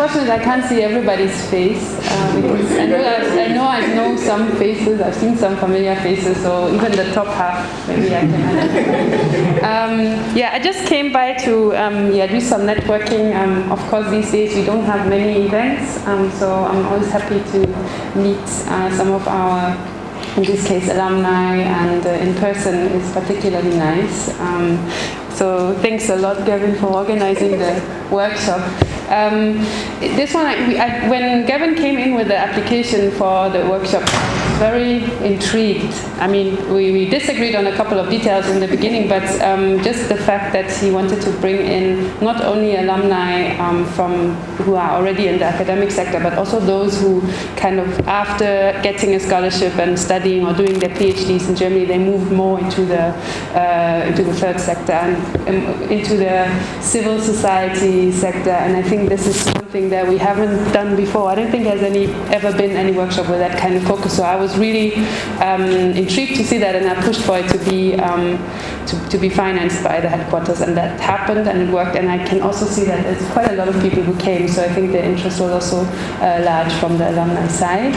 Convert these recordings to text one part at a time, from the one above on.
unfortunately, I can't see everybody's face because I know some faces. I've seen some familiar faces, so even the top half, maybe I can identify. I just came by to do some networking. Of course, these days we don't have many events, so I'm always happy to meet some of our, in this case, alumni, and in person is particularly nice. So thanks a lot, Gervin, for organizing the workshop. This one, when Gervin came in with the application for the workshop, I was very intrigued. I mean, we disagreed on a couple of details in the beginning, but just the fact that he wanted to bring in not only alumni who are already in the academic sector, but also those who kind of, after getting a scholarship and studying or doing their PhDs in Germany, they moved more into the third sector and into the civil society sector. And I think this is something that we haven't done before. I don't think there's ever been any workshop with that kind of focus. So I was really intrigued to see that, and I pushed for it to be financed by the headquarters, and that happened and it worked. And I can also see that there's quite a lot of people who came. So I think the interest was also large from the alumni side.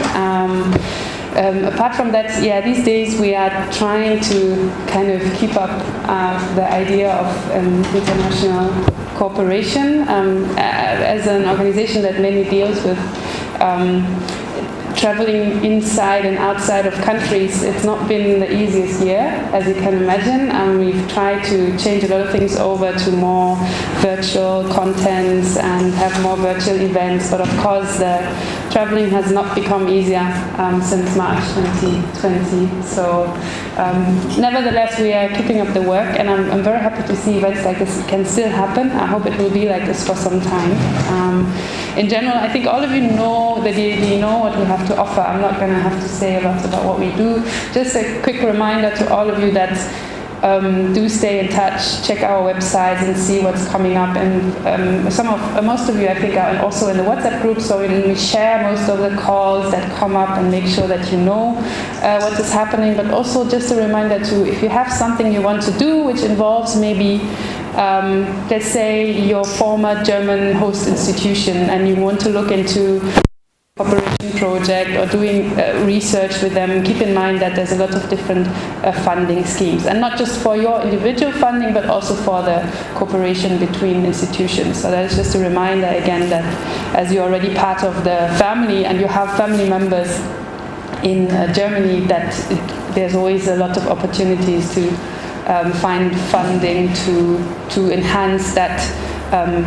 Apart from that, these days we are trying to kind of keep up the idea of international cooperation. As an organization that mainly deals with traveling inside and outside of countries, it's not been the easiest year, as you can imagine. We've tried to change a lot of things over to more virtual contents and have more virtual events, but of course the traveling has not become easier since March 2020. So nevertheless, we are keeping up the work, and I'm very happy to see events like this can still happen. I hope it will be like this for some time. In general, I think all of you know the DAAD, know what we have to offer. I'm not going to have to say a lot about what we do. Just a quick reminder to all of you that do stay in touch, check our websites and see what's coming up. And most of you, I think, are also in the WhatsApp group, so we share most of the calls that come up and make sure that you know what is happening. But also just a reminder to, if you have something you want to do which involves maybe let's say your former German host institution and you want to look into cooperation project or doing research with them, keep in mind that there's a lot of different funding schemes, and not just for your individual funding, but also for the cooperation between institutions. So that is just a reminder again that as you're already part of the family and you have family members in Germany, that there's always a lot of opportunities to find funding to enhance that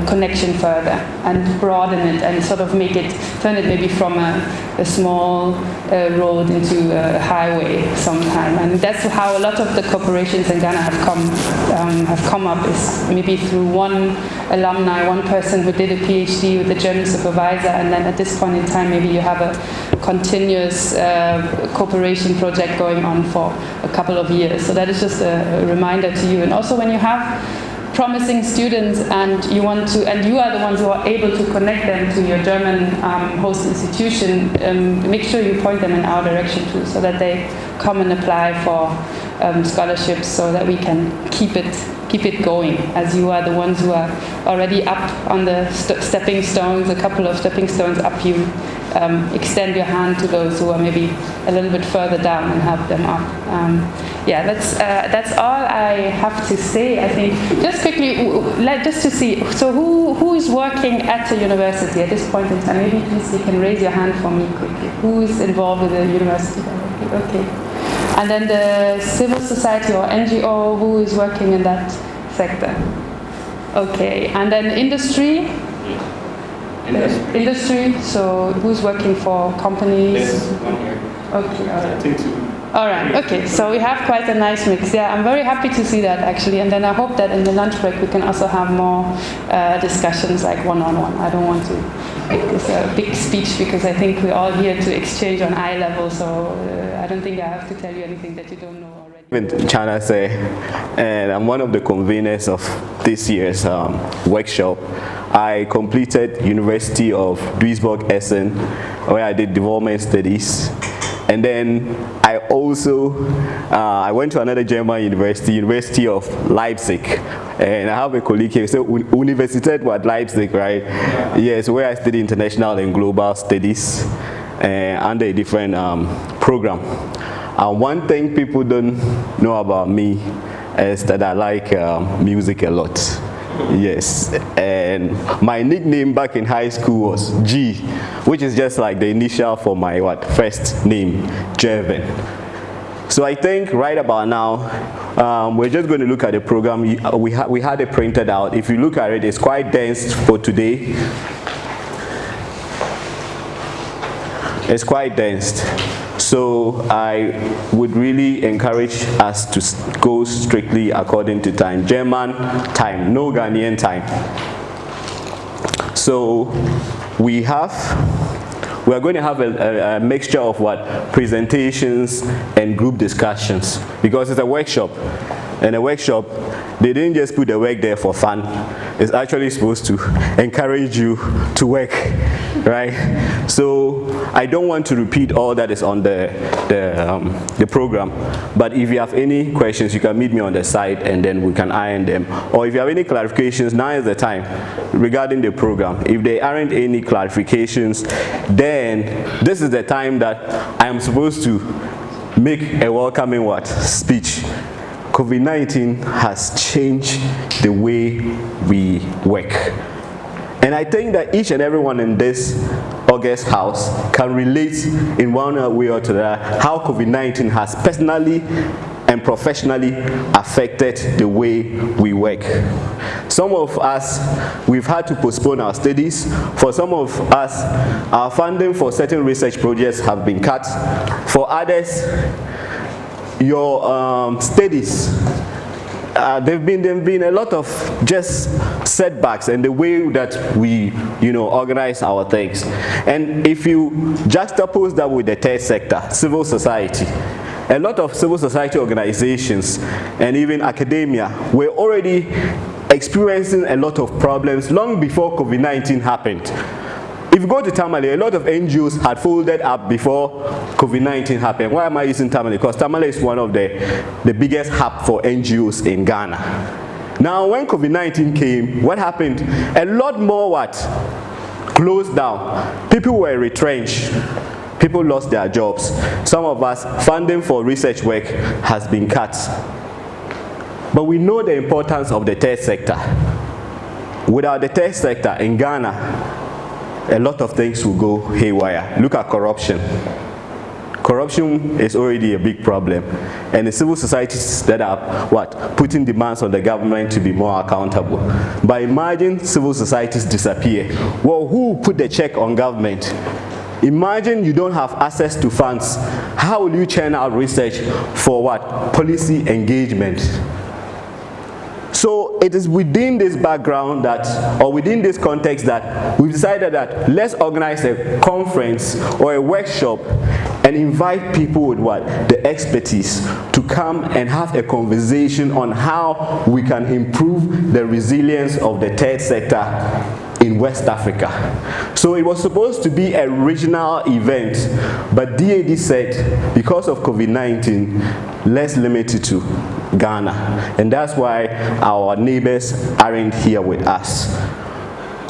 connection further and broaden it and sort of turn it maybe from a small road into a highway sometime. And that's how a lot of the corporations in Ghana have come up, is maybe through one alumni, one person who did a PhD with the German supervisor, and then at this point in time maybe you have a continuous cooperation project going on for a couple of years. So that is just a reminder to you. And also when you have promising students and you are the ones who are able to connect them to your German host institution, make sure you point them in our direction too, so that they come and apply for scholarships, so that we can keep it going, as you are the ones who are already up on the stepping stones, a couple of stepping stones up. You extend your hand to those who are maybe a little bit further down and help them up. That's all I have to say. I think just quickly, just to see. So who is working at the university at this point in time? Maybe please you can raise your hand for me quickly. Who is involved with the university directly? Okay. And then the civil society or NGO, who is working in that sector? Okay. And then industry. Industry, so who's working for companies? There's one here. Okay, all right. I think two. All right, okay, so we have quite a nice mix. Yeah, I'm very happy to see that actually, and then I hope that in the lunch break we can also have more discussions like one-on-one. I don't want to make this a big speech because I think we're all here to exchange on eye level, so I don't think I have to tell you anything that you don't know already. Chanase, and I'm one of the conveners of this year's workshop. I completed University of Duisburg-Essen, where I did development studies, and then I also, I went to another German university, University of Leipzig. And I have a colleague here, so Universität what Leipzig, right? Yes, where I studied international and global studies under a different program. And one thing people don't know about me is that I like music a lot. Yes, and my nickname back in high school was G, which is just like the initial for my first name, Gervin. So I think right about now, we're just going to look at the program. We had it printed out. If you look at it, it's quite dense for today. It's quite dense. So I would really encourage us to go strictly according to time. German time, no Ghanaian time. So we are going to have a mixture of presentations and group discussions, because it's a workshop. And a workshop, they didn't just put the work there for fun. It's actually supposed to encourage you to work, right? So I don't want to repeat all that is on the program, but if you have any questions, you can meet me on the side and then we can iron them. Or if you have any clarifications, now is the time regarding the program. If there aren't any clarifications, then this is the time that I am supposed to make a welcoming speech. COVID-19 has changed the way we work. And I think that each and everyone in this August house can relate in one way or another how COVID-19 has personally and professionally affected the way we work. Some of us, we've had to postpone our studies. For some of us, our funding for certain research projects have been cut. For others, your studies, there've been a lot of just setbacks in the way that we organize our things. And if you juxtapose that with the third sector, civil society, a lot of civil society organizations and even academia were already experiencing a lot of problems long before COVID-19 happened. If you go to Tamale, a lot of NGOs had folded up before COVID-19 happened. Why am I using Tamale? Because Tamale is one of the biggest hub for NGOs in Ghana. Now, when COVID-19 came, what happened? A lot more closed down. People were retrenched. People lost their jobs. Some of us, funding for research work has been cut. But we know the importance of the third sector. Without the third sector in Ghana, a lot of things will go haywire. Look at corruption. Corruption is already a big problem. And the civil societies that are putting demands on the government to be more accountable. But imagine civil societies disappear. Well, who put the check on government? Imagine you don't have access to funds. How will you churn out research for policy engagement? So it is within this background or within this context that we've decided that let's organize a conference or a workshop and invite people with the expertise to come and have a conversation on how we can improve the resilience of the third sector in West Africa. So it was supposed to be a regional event, but DAAD said because of COVID-19, let's limit it to Ghana. And that's why our neighbors aren't here with us.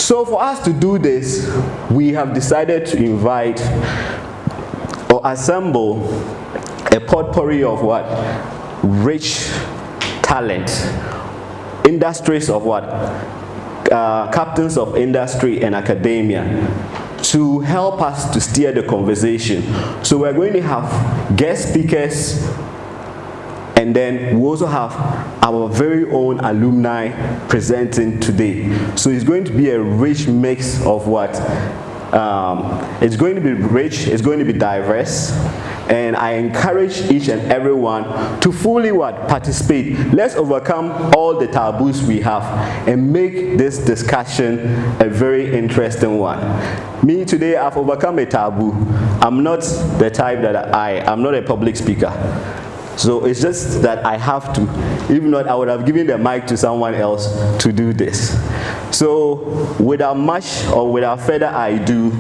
So for us to do this, we have decided to invite or assemble a potpourri of rich talent, industries of captains of industry and academia to help us to steer the conversation. So we're going to have guest speakers, and then we also have our very own alumni presenting today. So it's going to be a rich mix of it's going to be rich, it's going to be diverse, and I encourage each and everyone to fully participate. Let's overcome all the taboos we have and make this discussion a very interesting one. Me today, I've overcome a taboo. I'm not the type that I'm not a public speaker. So it's just that I have to. If not, I would have given the mic to someone else to do this. So without much or without further ado,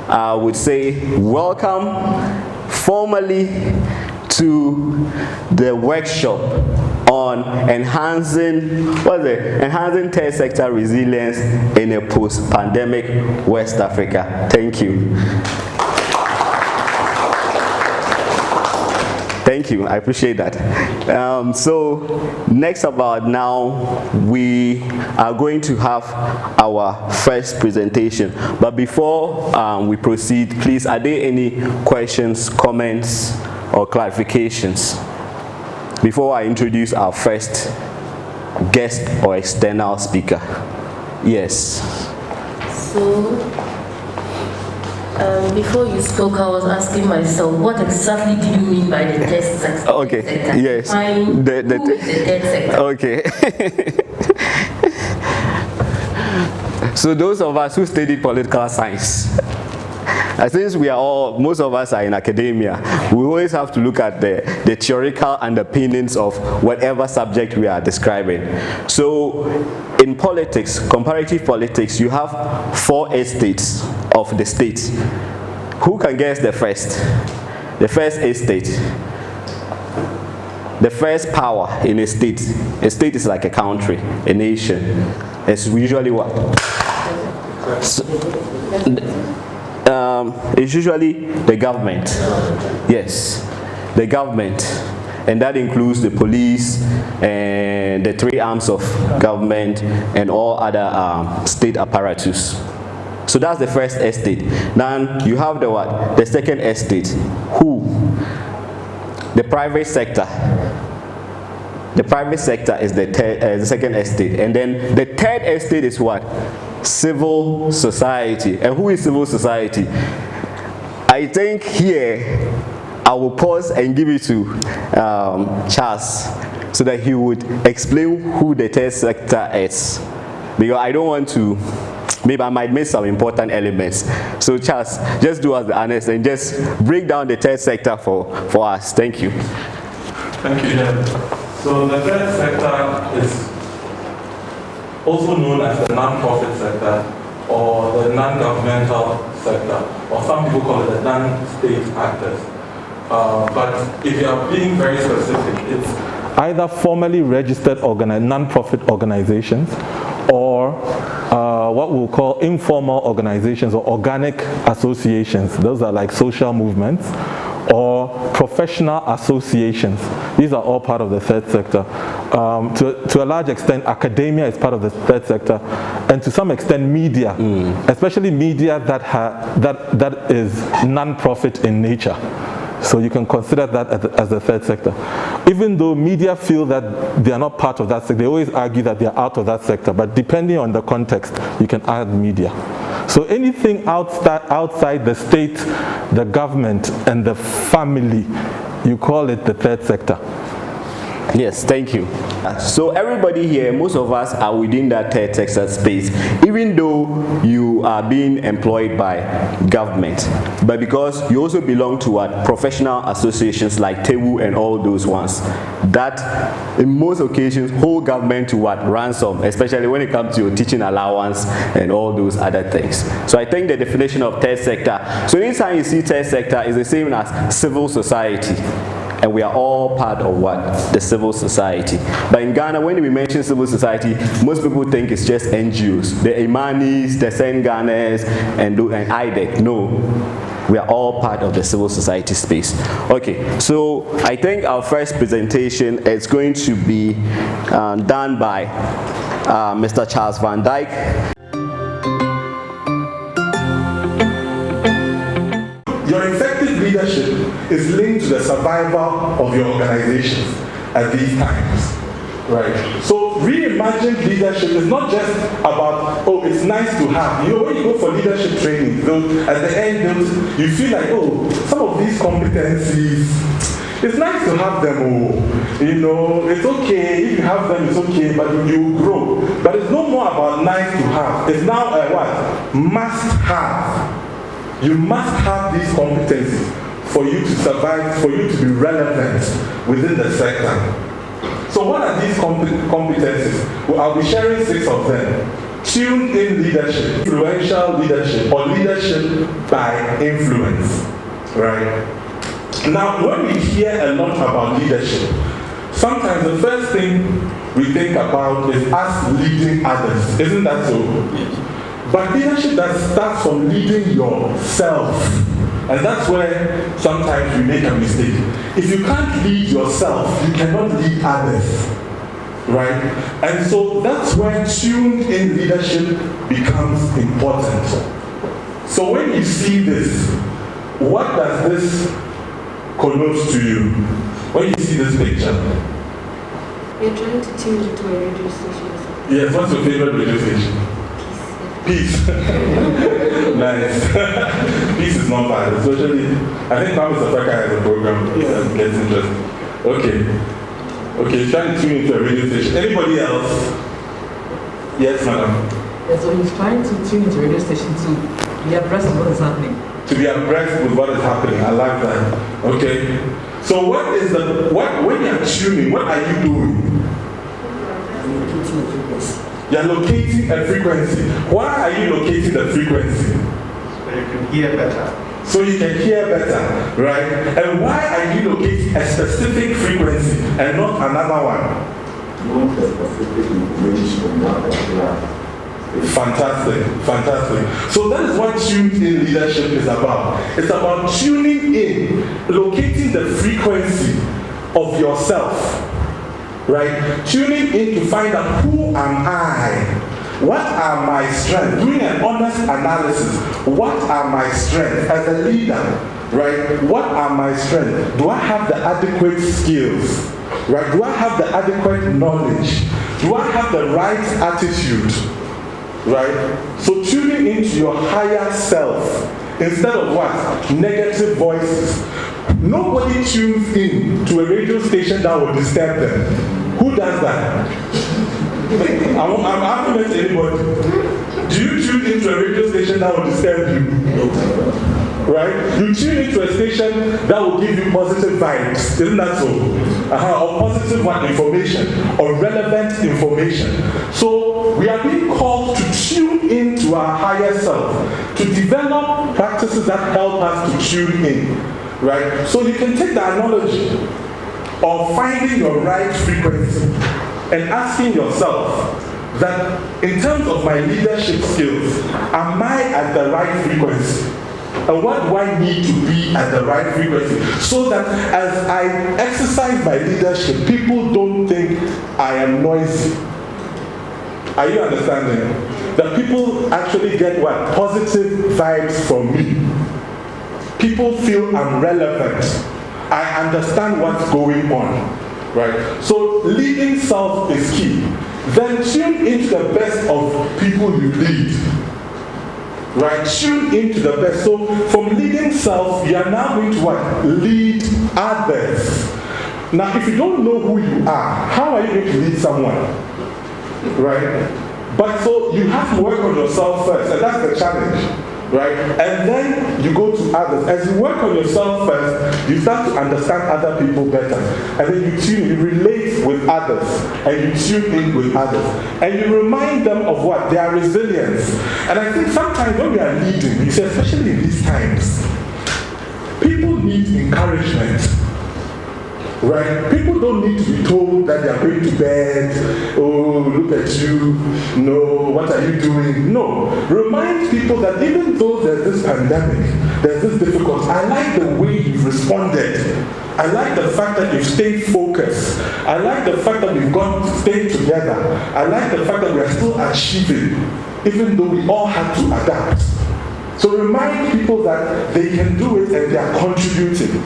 I would say welcome formally to the workshop on enhancing third sector resilience in a post-pandemic West Africa. Thank you. Thank you, I appreciate that. So next about now, we are going to have our first presentation. But before we proceed, please, are there any questions, comments, or clarifications before I introduce our first guest or external speaker? Yes. So, before you spoke, I was asking myself, what exactly do you mean by the test sector? Okay, yes. Define the third sector. Okay. So those of us who studied political science, since most of us are in academia, we always have to look at the theoretical underpinnings of whatever subject we are describing. So in politics, comparative politics, you have 4 estates of the state. Who can guess the first? The first estate. The first power in a state. A state is like a country, a nation. It's usually what? It's usually the government. Yes, the government. And that includes the police and the 3 arms of government and all other state apparatus. So that's the first estate. Then you have the what? The second estate. Who? The private sector. The private sector is the second estate. And then the third estate is what? Civil society. And who is civil society? I think here I will pause and give it to Charles so that he would explain who the third sector is. Because I don't want to, maybe I might miss some important elements. So Charles, just do us the honors and just break down the third sector for us. Thank you. Thank you, Jen. So the third sector is also known as the non-profit sector or the non-governmental sector, or some people call it the non-state actors. But if you are being very specific, it's either formally registered non-profit organizations or what we'll call informal organizations or organic associations. Those are like social movements or professional associations. These are all part of the third sector. To a large extent, academia is part of the third sector, and to some extent, media, especially media that is non-profit in nature. So you can consider that as the third sector. Even though media feel that they are not part of that sector, they always argue that they are out of that sector, but depending on the context, you can add media. So anything outside the state, the government, and the family, you call it the third sector. Yes, thank you. So everybody here, most of us are within that third sector space, even though you are being employed by government, but because you also belong to what professional associations like TEWU and all those ones that in most occasions hold government to what ransom, especially when it comes to your teaching allowance and all those other things. So I think the definition of third sector, so anytime you see third sector, is the same as civil society. And we are all part of what? The civil society. But in Ghana, when we mention civil society, most people think it's just NGOs. The Imanis, the Senganes, and IDEC. No, we are all part of the civil society space. Okay, so I think our first presentation is going to be done by Mr. Charles VanDyck. your effective leadership is linked to the survival of your organizations at these times. Right. So reimagined leadership is not just about, oh, it's nice to have. You know, when you go for leadership training, at the end, you feel like, oh, some of these competencies, it's nice to have them. Oh, you know, it's okay. If you have them, it's okay, but you grow. But it's no more about nice to have. It's now a what? Must have. You must have these competencies for you to survive, for you to be relevant within the sector. So what are these competencies? Well, I'll be sharing 6 of them. Tuned in leadership, influential leadership, or leadership by influence, right? Now, when we hear a lot about leadership, sometimes the first thing we think about is us leading others. Isn't that so? But leadership that starts from leading yourself. And that's where sometimes we make a mistake. If you can't lead yourself, you cannot lead others. Right? And so that's where tuned in leadership becomes important. So when you see this, what does this connote to you? When you see this picture? You're trying to tune into a radio station. Yes, what's your favorite radio station? Peace. Nice. Peace is not bad. Especially, I think Kwame has a program that gets interesting. Okay, trying to tune into a radio station. Anybody else? Yes, madam. Yeah, so he's trying to tune into a radio station to be abreast of what is happening. To be abreast with what is happening. I like that. Okay. So when you're tuning, what are you doing? You're locating a frequency. Why are you locating the frequency? So you can hear better. So you can hear better, right? And why are you locating a specific frequency and not another one? You want a specific information from that particular. Fantastic. So that is what tuned in leadership is about. It's about tuning in, locating the frequency of yourself. Right? Tuning in to find out who am I? What are my strengths? Doing an honest analysis. What are my strengths as a leader? Right? What are my strengths? Do I have the adequate skills? Right? Do I have the adequate knowledge? Do I have the right attitude? Right? So tuning into your higher self instead of what? Negative voices. Nobody tunes in to a radio station that will disturb them. Who does that? I'm asking that anybody. Do you tune into a radio station that will disturb you? Right? You tune into a station that will give you positive vibes. Isn't that so? Or positive information, or relevant information. So we are being called to tune into our higher self, to develop practices that help us to tune in. Right? So you can take the analogy of finding your right frequency and asking yourself that in terms of my leadership skills, am I at the right frequency? And what do I need to be at the right frequency? So that as I exercise my leadership, people don't think I am noisy. Are you understanding? That people actually get what? Positive vibes from me. People feel I'm relevant. I understand what's going on, right? So leading self is key. Then tune into the best of people you lead, right? Tune into the best. So from leading self, you are now going to what? Lead others. Now, if you don't know who you are, how are you going to lead someone, right? But so you have to work on yourself first, and that's the challenge. Right? And then you go to others. As you work on yourself first, you start to understand other people better. And then you relate with others. And you tune in with others. And you remind them of what? Their resilience. And I think sometimes when we are leading, especially in these times, people need encouragement. Right? People don't need to be told that they are going to bed. Oh, look at you. No, what are you doing? No. Remind people that even though there's this pandemic, there's this difficulty, I like the way you've responded. I like the fact that you've stayed focused. I like the fact that we've stayed together. I like the fact that we are still achieving, even though we all had to adapt. So remind people that they can do it and they are contributing.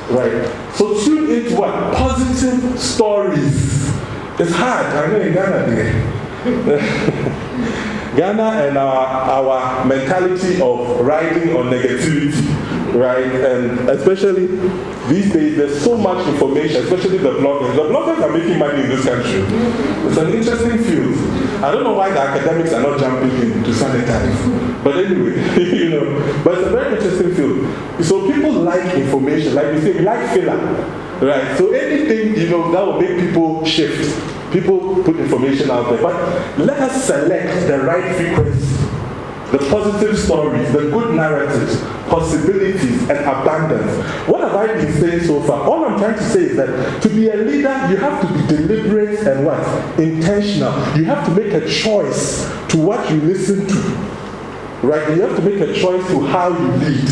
Right? So tune into what? Positive stories. It's hard. I know in Ghana, Ghana and our mentality of riding on negativity, right? And especially these days, there's so much information, especially the bloggers. The bloggers are making money in this country. It's an interesting field. I don't know why the academics are not jumping in to sanitize. But anyway, but it's a very interesting field. So people like information, like we say, we like filler, right? So anything, that will make people shift. People put information out there. But let us select the right frequency, the positive stories, the good narratives, possibilities, and abundance. What have I been saying so far? All I'm trying to say is that to be a leader, you have to be deliberate and what? Intentional. You have to make a choice to what you listen to. Right? You have to make a choice to how you lead.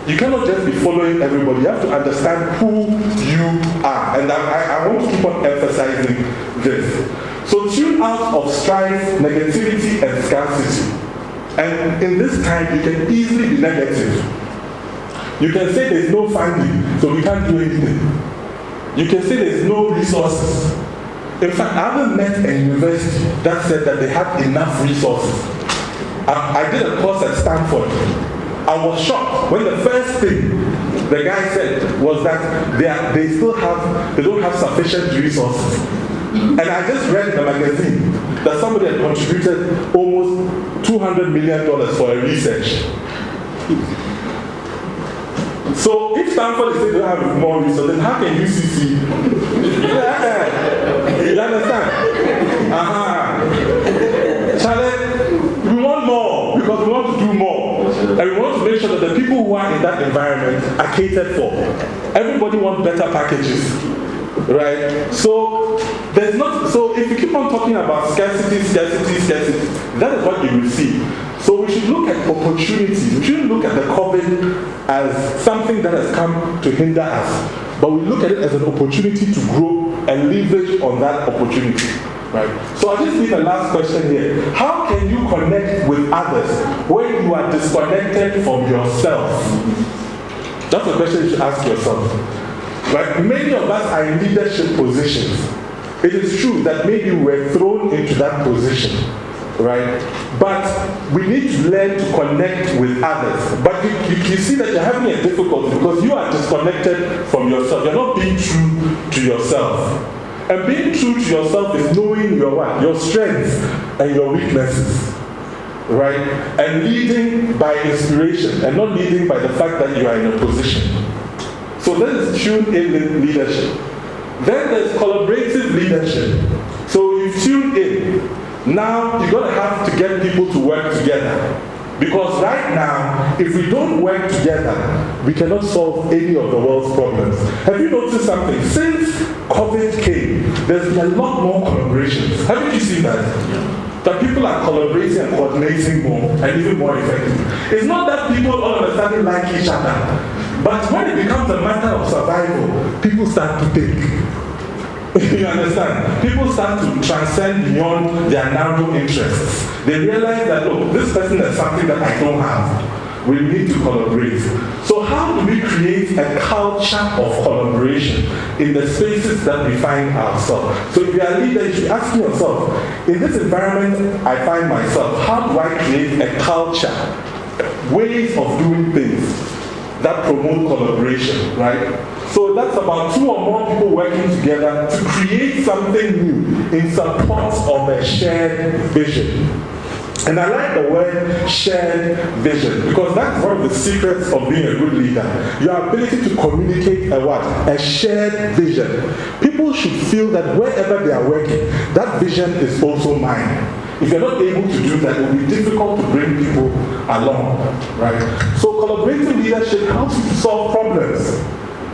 You cannot just be following everybody. You have to understand who you are. And I want to keep on emphasizing this. So tune out of strife, negativity, and scarcity. And in this time, you can easily be negative. You can say there's no funding, so we can't do anything. You can say there's no resources. In fact, I haven't met a university that said that they have enough resources. I did a course at Stanford. I was shocked when the first thing the guy said was that they don't have sufficient resources. And I just read in the magazine that somebody had contributed almost $200 million for a research. So if Stanford is saying they don't have more resources, then how can UCC? You understand? Charlie, we want more because we want to do more. And we want to make sure that the people who are in that environment are catered for. Everybody wants better packages. Right? So there's not. So if you keep on talking about scarcity, that is what you will see. So we should look at opportunities. We shouldn't look at the COVID as something that has come to hinder us, but we look at it as an opportunity to grow and leverage on that opportunity. Right? So I just need a last question here. How can you connect with others when you are disconnected from yourself? That's a question you should ask yourself. Right? Many of us are in leadership positions. It is true that maybe we're thrown into that position, right? But we need to learn to connect with others. But you see that you're having a difficulty because you are disconnected from yourself. You're not being true to yourself. And being true to yourself is knowing your what? Your strengths and your weaknesses. Right? And leading by inspiration and not leading by the fact that you are in a position. So that is tuned in leadership. Then there's collaborative leadership. So you tune in. Now you're going to have to get people to work together. Because right now, if we don't work together, we cannot solve any of the world's problems. Have you noticed something? Since COVID came, there's been a lot more collaborations. Haven't you seen that? That people are collaborating and coordinating more and even more effective. It's not that people all of a sudden like each other. But when it becomes a matter of survival, people start to think. You understand? People start to transcend beyond their narrow interests. They realize that, look, this person has something that I don't have. We need to collaborate. So how do we create a culture of collaboration in the spaces that we find ourselves? So if you are a leader, you should ask yourself, in this environment I find myself, how do I create a culture, ways of doing things that promote collaboration, right? So that's about 2 or more people working together to create something new in support of a shared vision. And I like the word shared vision because that's one of the secrets of being a good leader. Your ability to communicate a shared vision. People should feel that wherever they are working, that vision is also mine. If you're not able to do that, it will be difficult to bring people along, right? So collaborative leadership helps you to solve problems.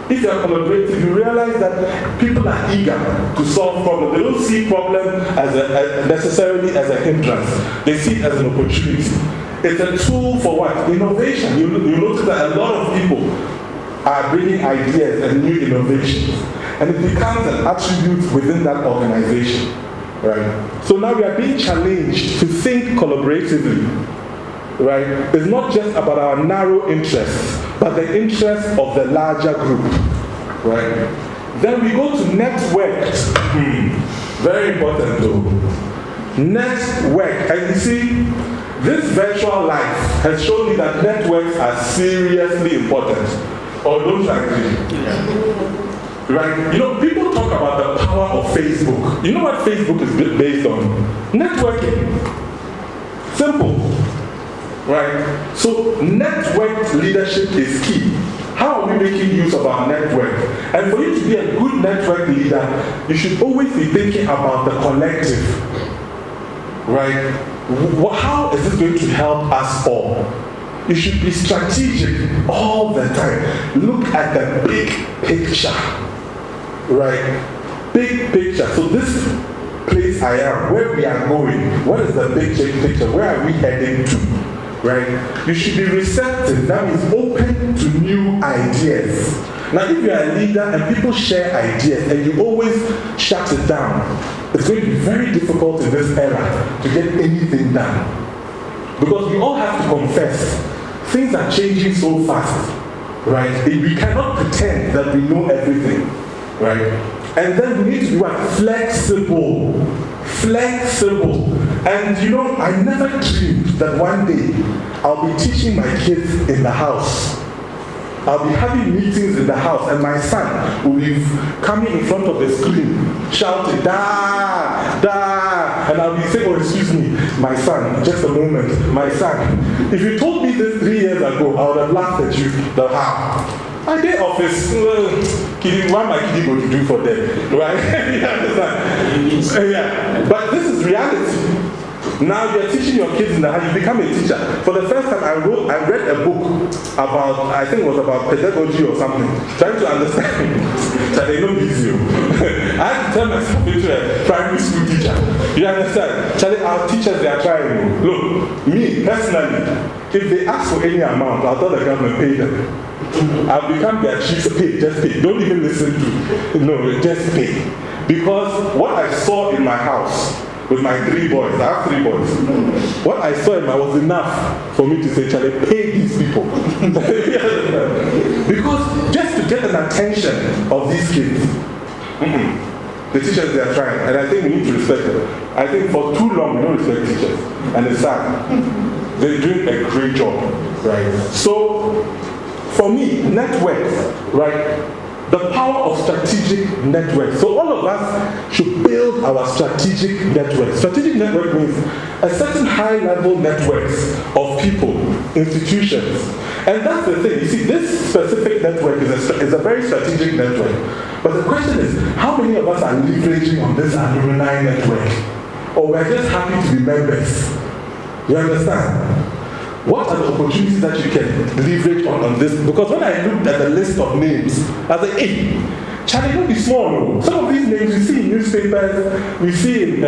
If you're collaborative, you realize that people are eager to solve problems. They don't see problems necessarily as a hindrance. They see it as an opportunity. It's a tool for what? Innovation. You notice that a lot of people are bringing ideas and new innovations. And it becomes an attribute within that organization. Right? So now we are being challenged to think collaboratively. Right? It's not just about our narrow interests, but the interests of the larger group. Right? Then we go to networks. Very important though. Network. And you see, this virtual life has shown me that networks are seriously important. Or don't you agree? Yeah. Right? You know, people talk about the power of Facebook. You know what Facebook is based on? Networking. Simple. Right? So network leadership is key. How are we making use of our network? And for you to be a good network leader, you should always be thinking about the collective. Right? How is this going to help us all? You should be strategic all the time. Look at the big picture, right? Big picture. So this place I am, where we are going, what is the big picture? Where are we heading to, right? You should be receptive. That means open to new ideas. Now, if you are a leader and people share ideas and you always shut it down, it's going to be very difficult in this era to get anything done. Because we all have to confess, things are changing so fast, right? We cannot pretend that we know everything, right? And then we need to be what? Flexible. Flexible. And you know, I never dreamed that one day I'll be teaching my kids in the house. I'll be having meetings in the house and my son will be coming in front of the screen shouting, "Dad, Dad," and I'll be saying, "Oh, excuse me, my son, just a moment, my son. If you told me this 3 years ago, I would have laughed at you." The how? I did office, what am I going to do for them, right? You understand? Yeah, but this is reality. Now you're teaching your kids in the house, you become a teacher. For the first time I read a book about, I think it was about pedagogy or something, trying to understand that they don't use you. I had to turn myself into a primary school teacher. You understand? Charlie, our teachers, they are trying. Look, me personally, if they ask for any amount, I'll tell the government, pay them. I'll become their chief. Pay, just pay. Don't even listen to. No, just pay. Because what I saw in my house with my 3 boys, I have 3 boys. What I saw in my was enough for me to say, Charlie, pay these people. Because just to get an attention of these kids, the teachers, they are trying. And I think we need to respect them. I think for too long we don't respect teachers. And it's sad. They're doing a great job, right? So, for me, networks, right? The power of strategic networks. So all of us should build our strategic network. Strategic network means a certain high-level networks of people, institutions. And that's the thing. You see, this specific network is a very strategic network. But the question is, how many of us are leveraging on this alumni network? Or we're just happy to be members? You understand? What are the opportunities that you can leverage on this? Because when I looked at the list of names, I was like, hey, Charlie, don't be small. Some of these names we see in newspapers, we see in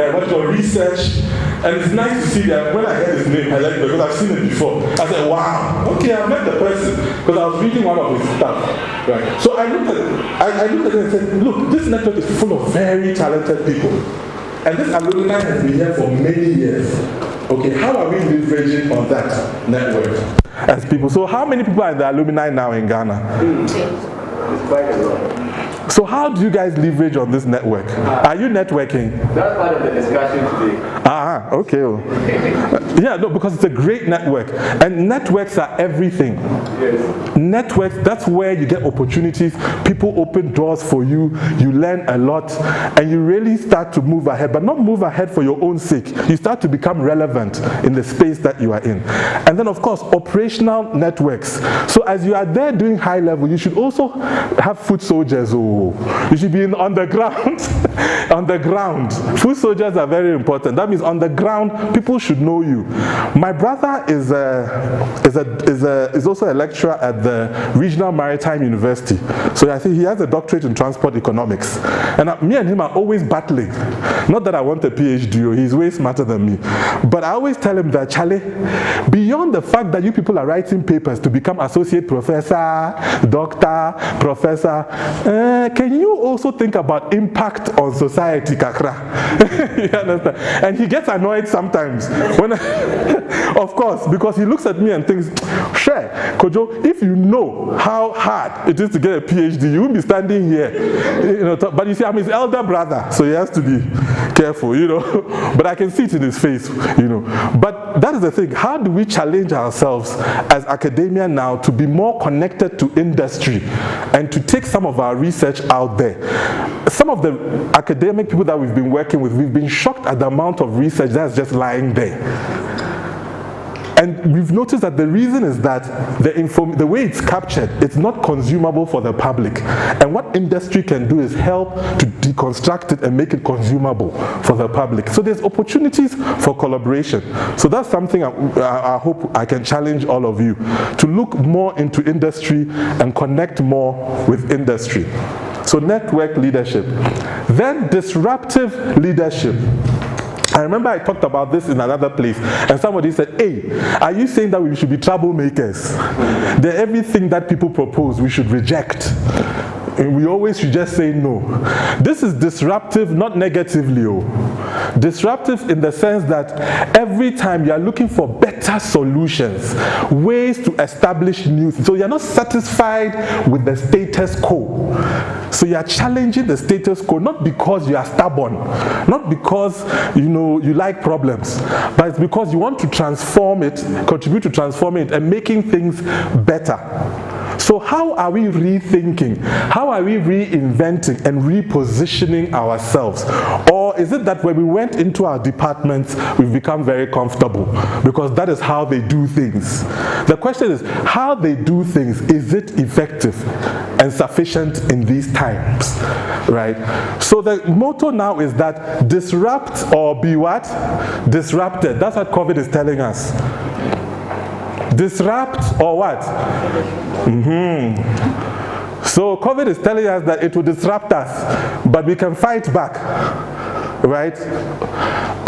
research, and it's nice to see that. When I heard his name, I like it because I've seen it before. I said, wow, okay, I met the person because I was reading one of his stuff. Right. So I looked at it and said, look, this network is full of very talented people. And this alumni has been here for many years. Okay, how are we leveraging on that network as people? So how many people are in the alumni now in Ghana? It's quite a lot. So how do you guys leverage on this network? Are you networking? That's part of the discussion today. Okay. Yeah, no, because it's a great network. And networks are everything. Yes. Networks, that's where you get opportunities. People open doors for you. You learn a lot. And you really start to move ahead. But not move ahead for your own sake. You start to become relevant in the space that you are in. And then, of course, operational networks. So as you are there doing high level, you should also have foot soldiers. You should be on the ground. On the ground. Foot soldiers are very important. That means on the ground, people should know you. My brother is also a lecturer at the Regional Maritime University. So I think he has a doctorate in transport economics. And me and him are always battling. Not that I want a PhD, he's way smarter than me. But I always tell him that, Charlie, beyond the fact that you people are writing papers to become associate professor, doctor, professor, can you also think about impact on society, Kakra? You understand? And he gets annoyed sometimes. When of course, because he looks at me and thinks, sure, Kojo, if you know how hard it is to get a PhD, you won't be standing here. But you see, I'm his elder brother, so he has to be careful, But I can see it in his face, But that is the thing. How do we challenge ourselves as academia now to be more connected to industry and to take some of our research out there? Some of the academic people that we've been working with, we've been shocked at the amount of research that's just lying there. And we've noticed that the reason is that the way it's captured, it's not consumable for the public. And what industry can do is help to deconstruct it and make it consumable for the public. So there's opportunities for collaboration. So that's something I hope I can challenge all of you to look more into industry and connect more with industry. So network leadership. Then disruptive leadership. I remember I talked about this in another place, and somebody said, hey, are you saying that we should be troublemakers? That everything that people propose we should reject? And we always should just say no. This is disruptive, not negatively. Disruptive in the sense that every time you are looking for better solutions, ways to establish new things. So you're not satisfied with the status quo. So you are challenging the status quo, not because you are stubborn, not because you like problems, but it's because you want to transform it, contribute to transforming it and making things better. So how are we rethinking? How are we reinventing and repositioning ourselves? Or is it that when we went into our departments, we've become very comfortable? Because that is how they do things. The question is, how they do things, is it effective and sufficient in these times? Right? So the motto now is that disrupt or be what? Disrupted. That's what COVID is telling us. Disrupt or what? So COVID is telling us that it will disrupt us, but we can fight back, right?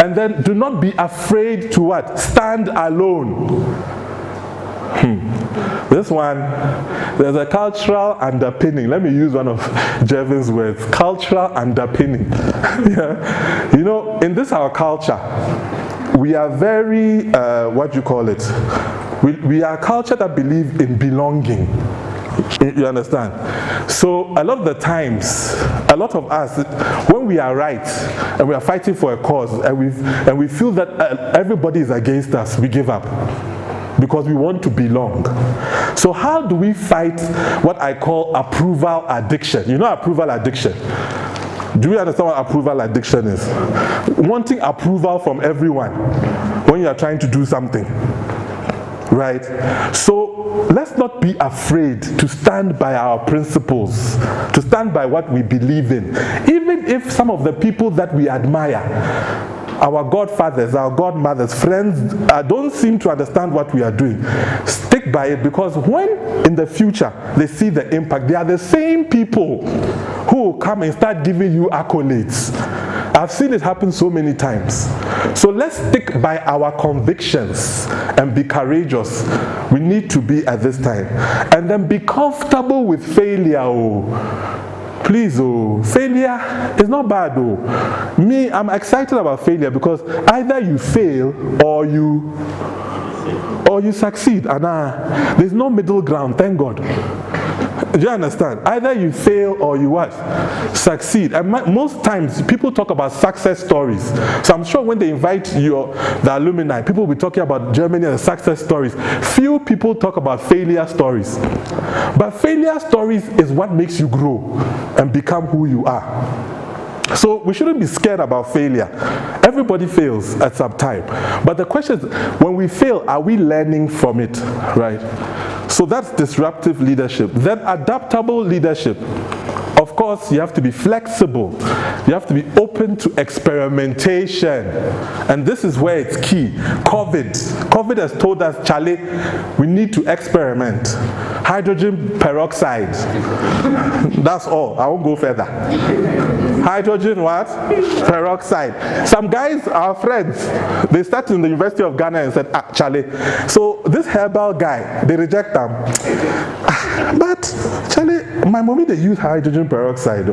And then do not be afraid to what? Stand alone. This one, there's a cultural underpinning. Let me use one of Gervin's words, cultural underpinning. Yeah. In this our culture, we are very, what do you call it? We are a culture that believe in belonging. You understand? So a lot of the times, a lot of us, when we are right and we are fighting for a cause and we feel that everybody is against us, we give up because we want to belong. So how do we fight what I call approval addiction? You know approval addiction? Do you understand what approval addiction is? Wanting approval from everyone when you are trying to do something. Right? So let's not be afraid to stand by our principles, to stand by what we believe in. Even if some of the people that we admire, our godfathers, our godmothers, friends, don't seem to understand what we are doing, stick by it, because when in the future they see the impact, they are the same people who will come and start giving you accolades. I've seen it happen so many times. So let's stick by our convictions and be courageous. We need to be at this time. And then be comfortable with failure. Please, failure is not bad. Me, I'm excited about failure because either you fail or you succeed. And there's no middle ground, thank God. Do you understand? Either you fail or you what? Succeed. And most times people talk about success stories. So I'm sure when they invite the alumni, people will be talking about Germany and success stories. Few people talk about failure stories. But failure stories is what makes you grow and become who you are. So we shouldn't be scared about failure. Everybody fails at some time. But the question is, when we fail, are we learning from it? Right? So that's disruptive leadership. Then adaptable leadership. Of course, you have to be flexible. You have to be open to experimentation. And this is where it's key. COVID has told us, Charlie, we need to experiment. Hydrogen peroxide. That's all. I won't go further. Hydrogen what? Peroxide. Some guys, our friends, they started in the University of Ghana and said, Charlie, so this herbal guy, they reject them. But, Charlie, my mommy, they use hydrogen peroxide.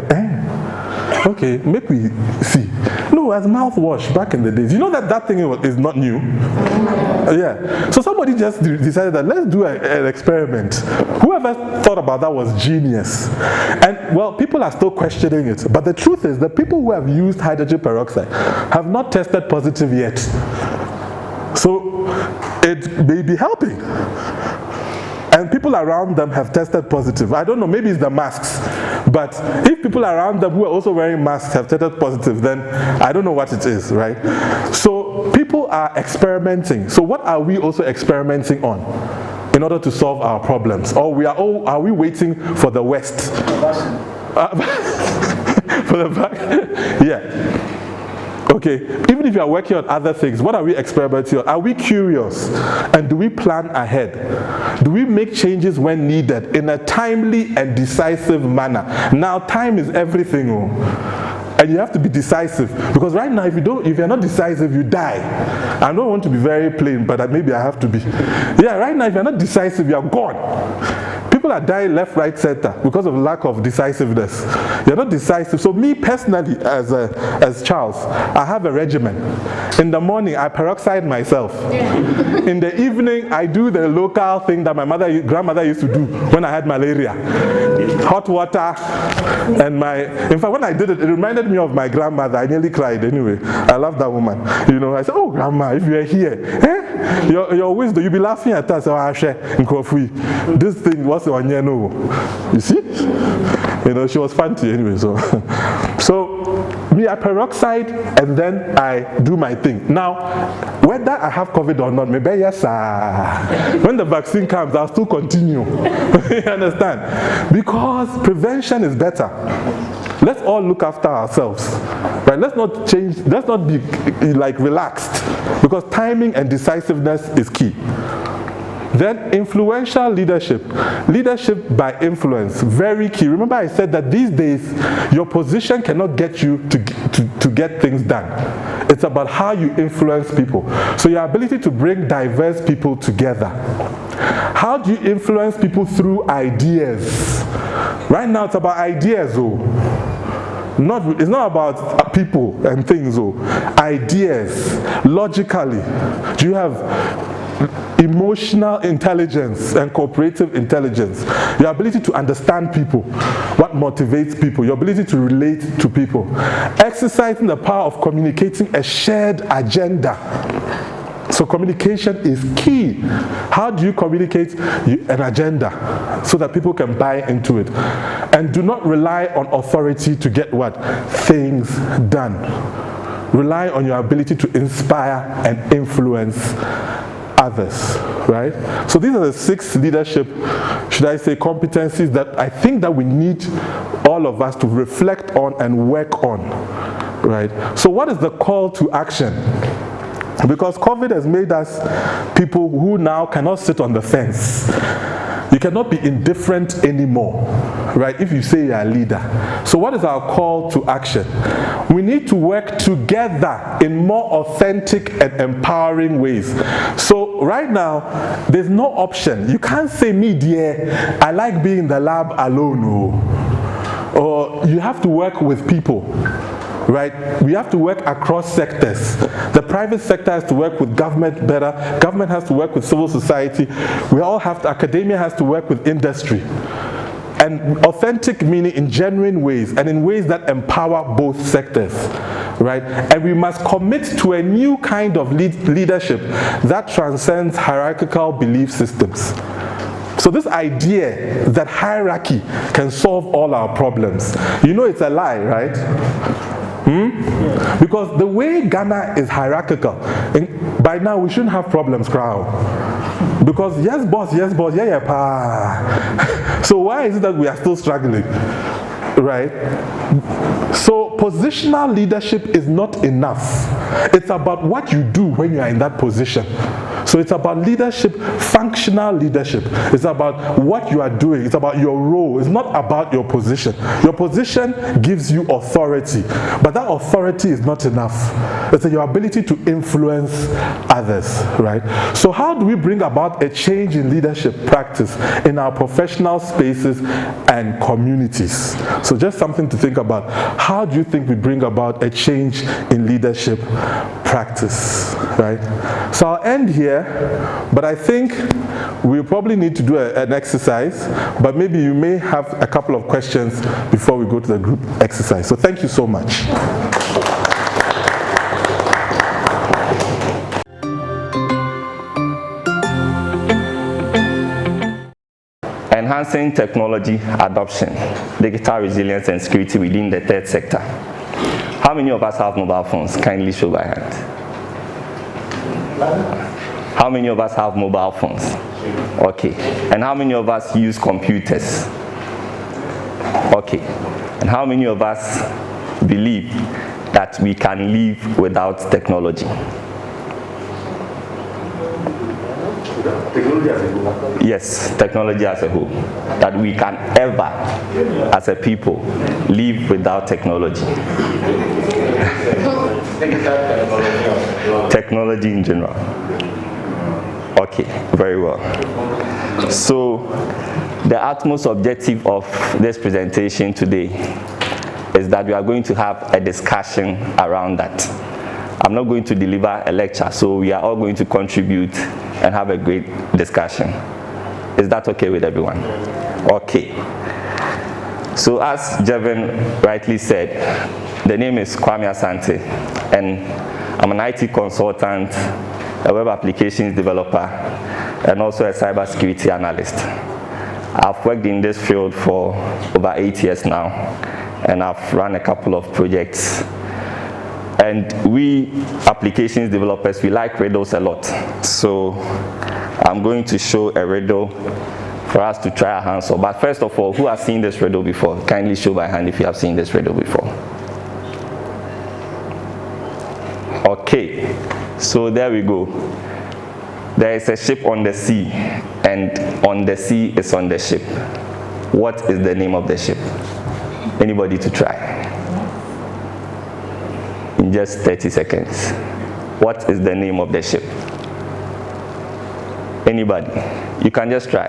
Okay, make we see. No, as mouthwash back in the days. You know that thing is not new? Yeah. So somebody just decided that let's do an experiment. Whoever thought about that was genius. And well, people are still questioning it. But the truth is, the people who have used hydrogen peroxide have not tested positive yet. So it may be helping. And people around them have tested positive. I don't know, maybe it's the masks. But if people around them who are also wearing masks have tested positive, then I don't know what it is, right? So people people are experimenting. So what are we also experimenting on in order to solve our problems? Or are we waiting for the West? For the back? Yeah. Okay, even if you are working on other things, what are we experimenting on? Are we curious? And do we plan ahead? Do we make changes when needed in a timely and decisive manner? Now, time is everything. And you have to be decisive, because right now if you're not decisive, you die. I don't want to be very plain, but maybe I have to be. Yeah, right now if you're not decisive, you are gone. People are dying left, right, center because of lack of decisiveness. You're not decisive. So me personally, as Charles, I have a regimen. In the morning, I peroxide myself. In the evening, I do the local thing that my grandmother used to do when I had malaria. Hot water, and in fact, when I did it, it reminded me of my grandmother. I nearly cried anyway. I love that woman. You know, I said, oh, grandma, if you're here, your wisdom, you'll be laughing at us. This thing was on your no. You see? You know, she was fancy anyway. So me, I peroxide and then I do my thing. Now, whether I have COVID or not, maybe yes, when the vaccine comes, I'll still continue. You understand? Because prevention is better. Let's all look after ourselves, right? Let's not be like relaxed, because timing and decisiveness is key. Then influential leadership by influence, very key. Remember I said that these days your position cannot get you to get things done. It's about how you influence people. So your ability to bring diverse people together. How do you influence people? Through ideas. Right now it's about ideas, it's not about people and things, ideas, logically. Do you have emotional intelligence and cooperative intelligence? Your ability to understand people, what motivates people, your ability to relate to people. Exercising the power of communicating a shared agenda. So communication is key. How do you communicate an agenda so that people can buy into it? And do not rely on authority to get what? Things done. Rely on your ability to inspire and influence others, right? So these are the 6 leadership, should I say, competencies that I think that we need all of us to reflect on and work on, right? So what is the call to action? Because COVID has made us people who now cannot sit on the fence. You cannot be indifferent anymore, right, if you say you're a leader. So what is our call to action? We need to work together in more authentic and empowering ways. So right now, there's no option. You can't say, me dear, I like being in the lab alone. Or you have to work with people. Right? We have to work across sectors. The private sector has to work with government better. Government has to work with civil society. Academia has to work with industry. And authentic meaning in genuine ways and in ways that empower both sectors. Right? And we must commit to a new kind of leadership that transcends hierarchical belief systems. So this idea that hierarchy can solve all our problems, you know it's a lie, right? Because the way Ghana is hierarchical, by now we shouldn't have problems, crowd. Because yes boss, yeah pa. So why is it that we are still struggling, right? So positional leadership is not enough. It's about what you do when you are in that position. So it's about leadership, functional leadership. It's about what you are doing. It's about your role. It's not about your position. Your position gives you authority, but that authority is not enough. It's your ability to influence others, right? So how do we bring about a change in leadership practice in our professional spaces and communities? So just something to think about. How do you think we bring about a change in leadership practice, right? So I'll end here, but I think we'll probably need to do an exercise, but maybe you may have a couple of questions before we go to the group exercise. So thank you so much. Enhancing technology adoption, digital resilience and security within the third sector. How many of us have mobile phones? Kindly show by hand. How many of us have mobile phones? Okay. And how many of us use computers? Okay. And how many of us believe that we can live without technology? Technology as a whole. Yes, technology as a whole. That we can ever, as a people, live without technology. Technology in general. Okay, very well. So, the utmost objective of this presentation today is that we are going to have a discussion around that. I'm not going to deliver a lecture, so we are all going to contribute and have a great discussion. Is that okay with everyone? Okay. So as Gervin rightly said, the name is Kwame Asante, and I'm an IT consultant, a web applications developer, and also a cybersecurity analyst. I've worked in this field for over 8 years now, and I've run a couple of projects. And we applications developers, we like riddles a lot. So I'm going to show a riddle for us to try our hands on. But first of all, who has seen this riddle before? Kindly show by hand if you have seen this riddle before. Okay, so there we go. There is a ship on the sea, and on the sea is on the ship. What is the name of the ship? Anybody to try? In just 30 seconds. What is the name of the ship? Anybody? You can just try.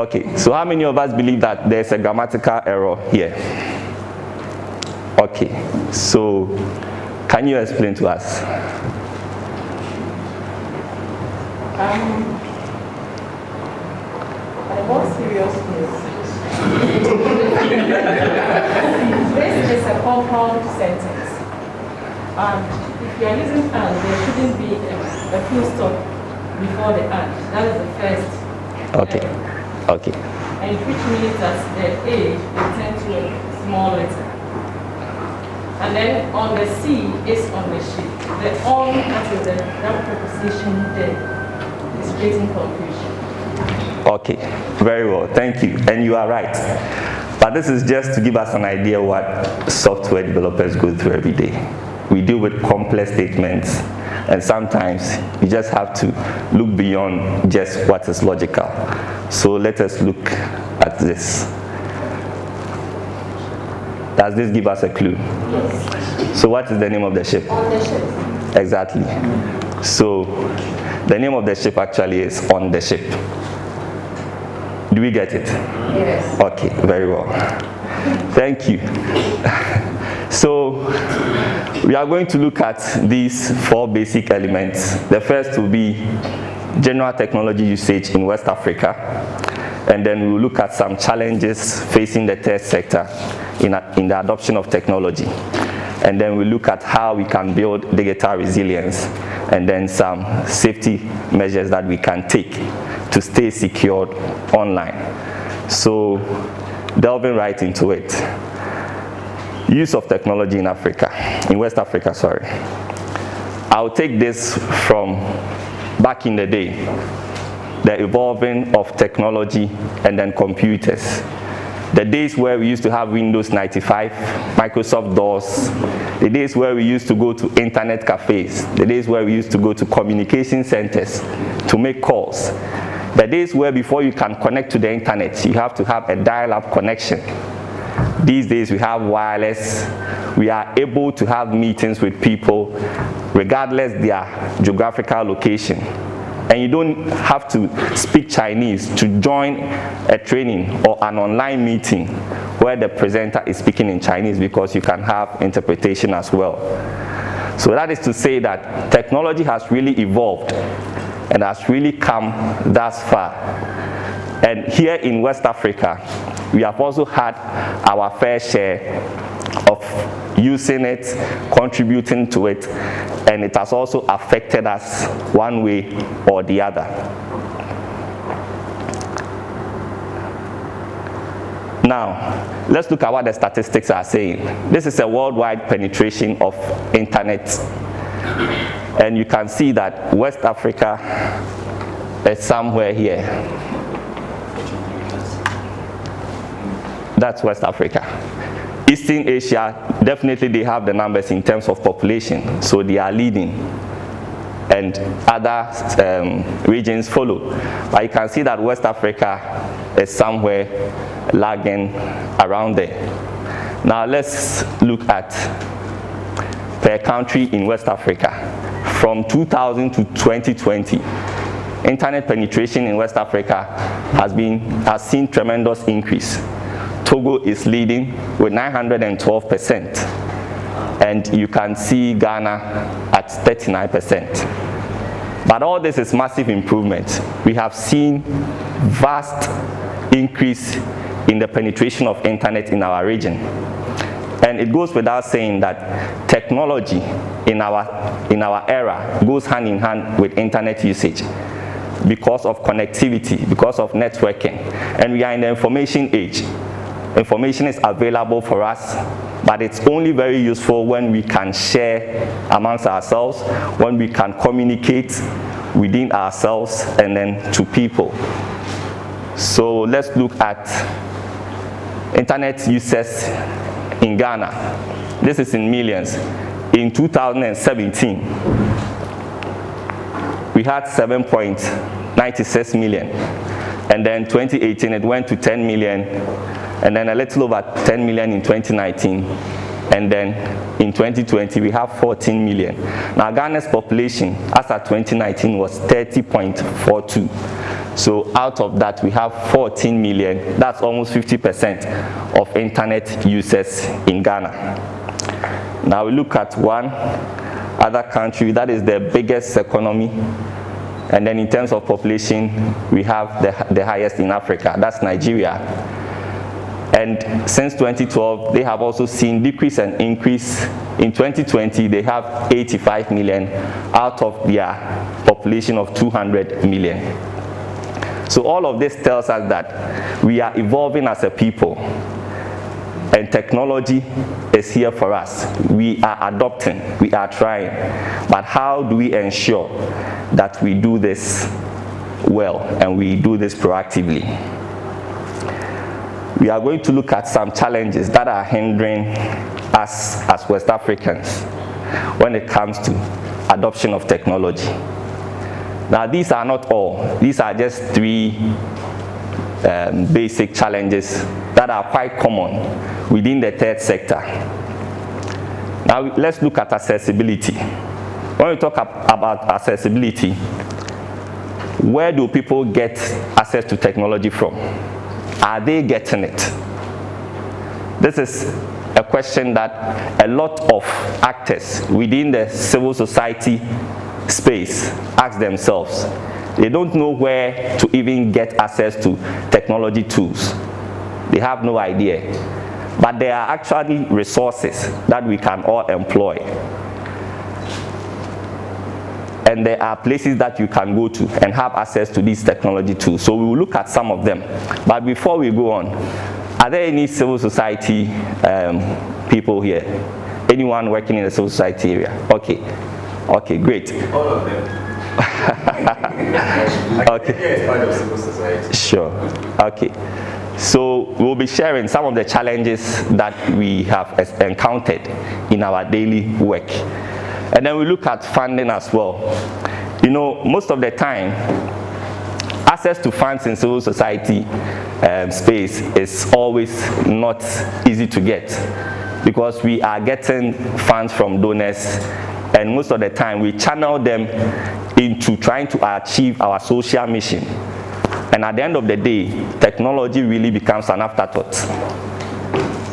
Okay, so how many of us believe that there's a grammatical error here? Okay, so can you explain to us? The more serious news. This is a compound sentence. If you are using and, there shouldn't be a full stop before the and. That is the first. Okay. Okay. And which means that the A will turn to a small letter. And then on the C is on the ship. The on, that is that preposition there, is creating confusion. Okay, very well, thank you. And you are right. But this is just to give us an idea what software developers go through every day. We deal with complex statements, and sometimes you just have to look beyond just what is logical. So let us look at this. Does this give us a clue? Yes. So what is the name of the ship? On the ship. Exactly. So the name of the ship actually is On the Ship. Do we get it? Yes. Okay, very well. Thank you. So we are going to look at these 4 basic elements. The first will be general technology usage in West Africa. And then we will look at some challenges facing the tech sector in the adoption of technology. And then we look at how we can build digital resilience, and then some safety measures that we can take to stay secured online. So delving right into it. Use of technology in Africa, in West Africa, sorry. I'll take this from back in the day, the evolving of technology and then computers. The days where we used to have Windows 95, Microsoft DOS, the days where we used to go to internet cafes, the days where we used to go to communication centers to make calls, the days where before you can connect to the internet, you have to have a dial-up connection. These days we have wireless, we are able to have meetings with people regardless their geographical location. And you don't have to speak Chinese to join a training or an online meeting where the presenter is speaking in Chinese, because you can have interpretation as well. So that is to say that technology has really evolved and has really come thus far. And here in West Africa, we have also had our fair share of using it, contributing to it, and it has also affected us one way or the other. Now, let's look at what the statistics are saying. This is a worldwide penetration of internet And you can see that West Africa is somewhere here. That's West Africa. Eastern Asia, definitely they have the numbers in terms of population, so they are leading. And other regions follow. But you can see that West Africa is somewhere lagging around there. Now let's look at per country in West Africa. From 2000 to 2020, internet penetration in West Africa has seen tremendous increase. Togo is leading with 912%, and you can see Ghana at 39%. But all this is massive improvement. We have seen vast increase in the penetration of internet in our region. And it goes without saying that technology in our era goes hand in hand with internet usage because of connectivity, because of networking. And we are in the information age. Information is available for us, but it's only very useful when we can share amongst ourselves, when we can communicate within ourselves and then to people. So let's look at internet users in Ghana. This is in millions. In 2017, we had 7.96 million. And then 2018, it went to 10 million. And then a little over 10 million in 2019. And then in 2020, we have 14 million. Now, Ghana's population, as at 2019, was 30.42. So out of that, we have 14 million. That's almost 50% of internet users in Ghana. Now, we look at one other country that is the biggest economy. And then in terms of population, we have the highest in Africa. That's Nigeria. And since 2012, they have also seen decrease and increase. In 2020, they have 85 million out of their population of 200 million. So all of this tells us that we are evolving as a people, and technology is here for us. We are adopting, we are trying. But how do we ensure that we do this well and we do this proactively? We are going to look at some challenges that are hindering us as West Africans when it comes to adoption of technology. Now, these are not all. These are just three basic challenges that are quite common within the third sector. Now, let's look at accessibility. When we talk about accessibility, where do people get access to technology from? Are they getting it? This is a question that a lot of actors within the civil society space ask themselves. They don't know where to even get access to technology tools. They have no idea. But there are actually resources that we can all employ. And there are places that you can go to and have access to these technology tools. So we will look at some of them. But before we go on, are there any civil society people here? Anyone working in the civil society area? Okay. Okay, great. All of them. Okay. It's part of civil society. Sure. Okay. So we'll be sharing some of the challenges that we have encountered in our daily work. And then we look at funding as well. You know, most of the time, access to funds in civil society space is always not easy to get because we are getting funds from donors, and most of the time we channel them into trying to achieve our social mission. And at the end of the day, technology really becomes an afterthought.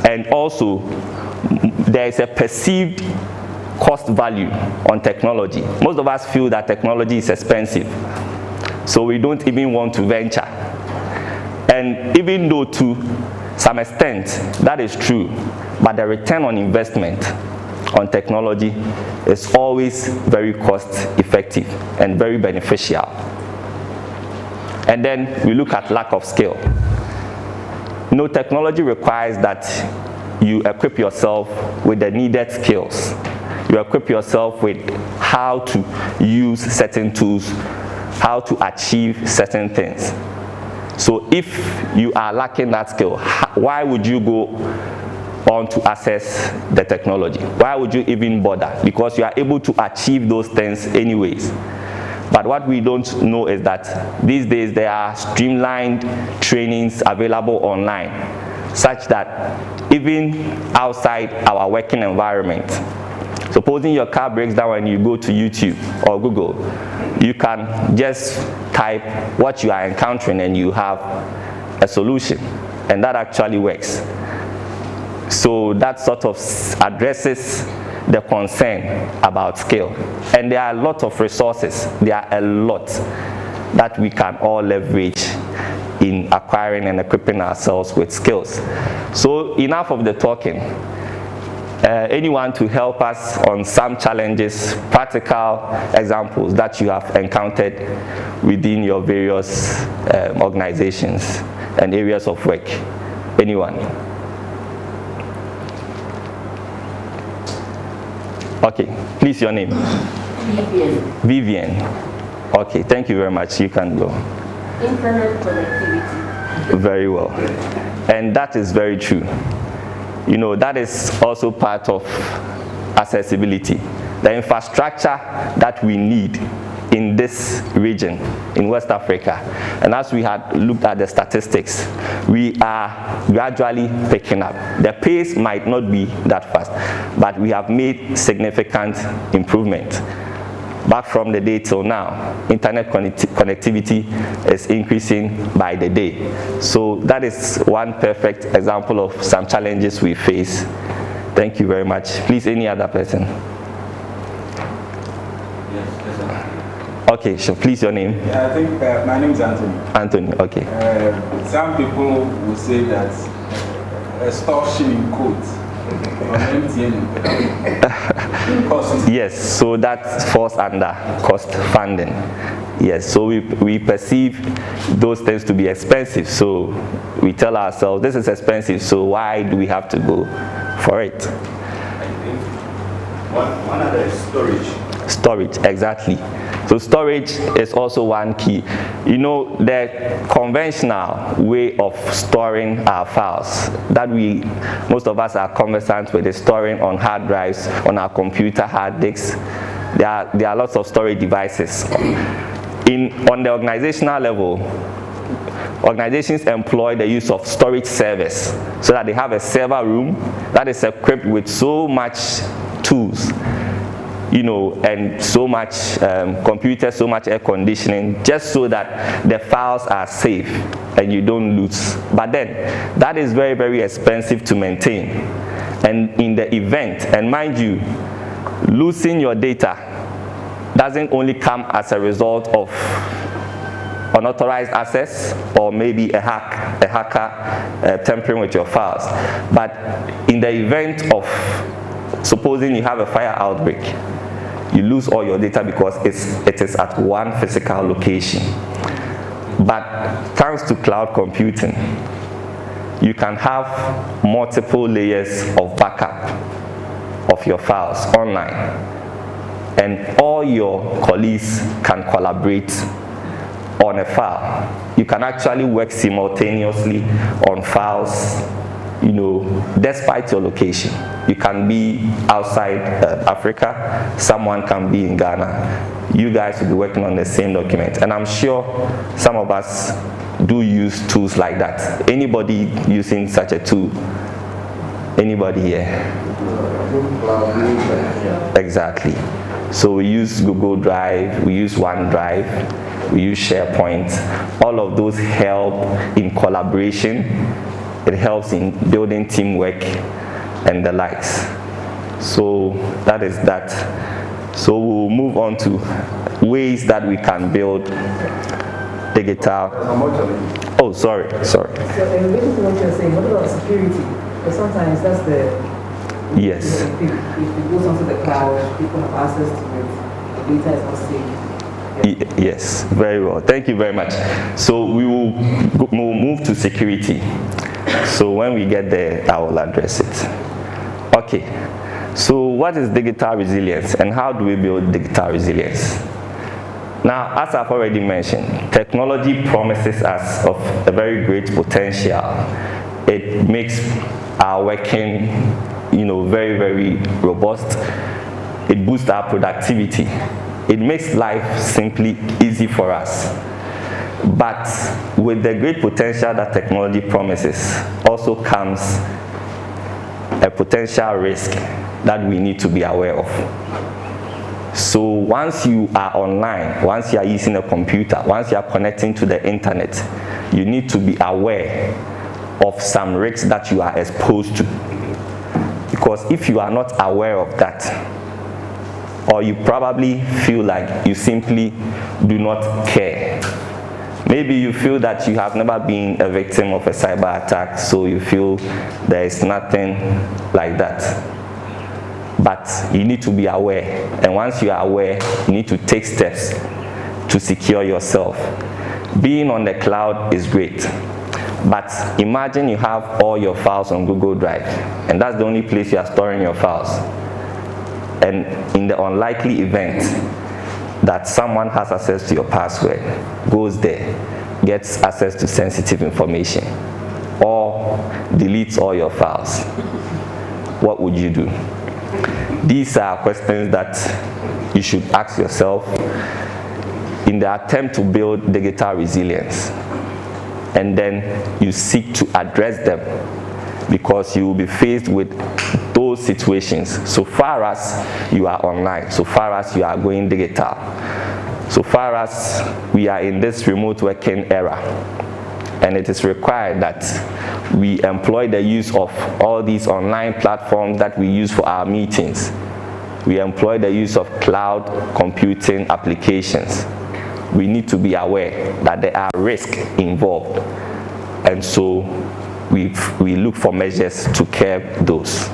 And also, there is a perceived cost value on technology. Most of us feel that technology is expensive, so we don't even want to venture. And even though to some extent that is true, but the return on investment on technology is always very cost effective and very beneficial. And then we look at lack of skill. You know, technology requires that you equip yourself with the needed skills. you equip yourself with how to use certain tools, how to achieve certain things. So if you are lacking that skill, why would you go on to access the technology? Why would you even bother? Because you are able to achieve those things anyways. But what we don't know is that these days there are streamlined trainings available online, such that even outside our working environment, supposing your car breaks down and you go to YouTube or Google, you can just type what you are encountering and you have a solution, and that actually works. So that sort of addresses the concern about skill. And there are a lot of resources, there are a lot that we can all leverage in acquiring and equipping ourselves with skills. So enough of the talking. Anyone to help us on some challenges, practical examples that you have encountered within your various organizations and areas of work? Anyone? Okay, please, your name? Vivian. Vivian. Okay, thank you very much. You can go. Internet connectivity. Very well. And that is very true. You know, that is also part of accessibility. The infrastructure that we need in this region, in West Africa. And as we had looked at the statistics, we are gradually picking up. The pace might not be that fast, but we have made significant improvement. Back from the day till now, internet connectivity is increasing by the day. So that is one perfect example of some challenges we face. Thank you very much. Please, any other person? Okay, sure. Please, your name? Yeah, I think my name is Anthony. Anthony, okay. Some people will say that extortion in quotes from MTN. Yes, so that falls under cost funding. Yes, so we perceive those things to be expensive. So we tell ourselves, this is expensive, so why do we have to go for it? I think one other is storage. Storage, exactly. So storage is also one key. You know, the conventional way of storing our files that most of us are conversant with is storing on hard drives, on our computer hard disks. There are lots of storage devices. On the organizational level, organizations employ the use of storage servers so that they have a server room that is equipped with so much tools, you know, and so much computers, so much air conditioning, just so that the files are safe and you don't lose. But then, that is very, very expensive to maintain. And in the event, and mind you, losing your data doesn't only come as a result of unauthorized access or maybe a hacker tampering with your files. But in the event of, supposing you have a fire outbreak, you lose all your data because it is at one physical location. But thanks to cloud computing, you can have multiple layers of backup of your files online, and all your colleagues can collaborate on a file. You can actually work simultaneously on files, you know, despite your location. You can be outside Africa, someone can be in Ghana. You guys will be working on the same document. And I'm sure some of us do use tools like that. Anybody using such a tool? Anybody here? Exactly. So we use Google Drive, we use OneDrive, we use SharePoint. All of those help in collaboration. It helps in building teamwork and the likes. So that is that. So we'll move on to ways that we can build digital. Oh, sorry. So in relation to what you're saying, what about security? Because sometimes that's the... Yes. If it goes onto the cloud, people have access to it, the data is not safe. Yes, very well. Thank you very much. So we will move to security. So when we get there, I will address it. Okay. So what is digital resilience and how do we build digital resilience? Now, as I've already mentioned, technology promises us of a very great potential. It makes our working, very, very robust. It boosts our productivity. It makes life simply easy for us. But with the great potential that technology promises also comes a potential risk that we need to be aware of. So once you are online, once you are using a computer, once you are connecting to the internet, you need to be aware of some risks that you are exposed to. Because if you are not aware of that, or you probably feel like you simply do not care. Maybe you feel that you have never been a victim of a cyber attack, so you feel there is nothing like that. But you need to be aware, and once you are aware, you need to take steps to secure yourself. Being on the cloud is great, but imagine you have all your files on Google Drive, and that's the only place you are storing your files. And in the unlikely event that someone has access to your password, goes there, gets access to sensitive information, or deletes all your files, what would you do? These are questions that you should ask yourself in the attempt to build digital resilience. And then you seek to address them, because you will be faced with those situations so far as you are online, so far as you are going digital, so far as we are in this remote working era. And it is required that we employ the use of all these online platforms that we use for our meetings. We employ the use of cloud computing applications. We need to be aware that there are risks involved, and so we look for measures to curb those.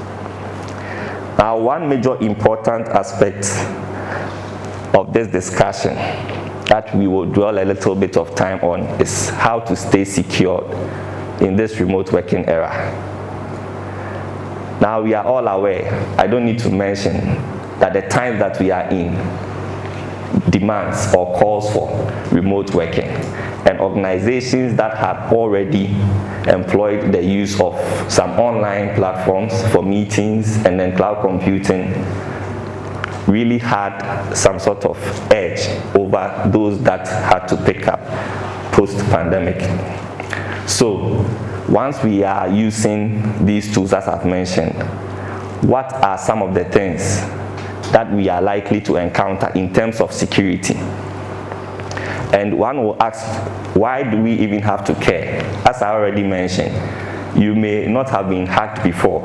Now, one major important aspect of this discussion that we will dwell a little bit of time on is how to stay secured in this remote working era. Now, we are all aware, I don't need to mention, that the time that we are in demands or calls for remote working, and organizations that have already employed the use of some online platforms for meetings and then cloud computing really had some sort of edge over those that had to pick up post-pandemic. So once we are using these tools, as I've mentioned, what are some of the things that we are likely to encounter in terms of security? And one will ask, why do we even have to care? As I already mentioned, you may not have been hacked before,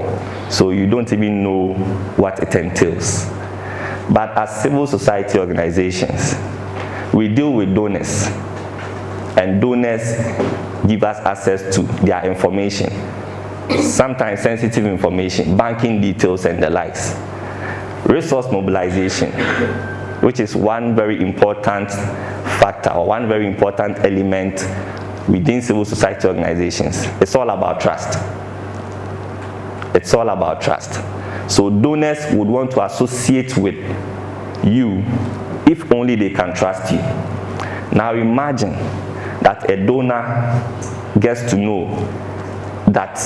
so you don't even know what it entails. But as civil society organizations, we deal with donors, and donors give us access to their information, sometimes sensitive information, banking details and the likes. Resource mobilization, which is one very important factor or one very important element within civil society organizations. It's all about trust. It's all about trust. So donors would want to associate with you if only they can trust you. Now imagine that a donor gets to know that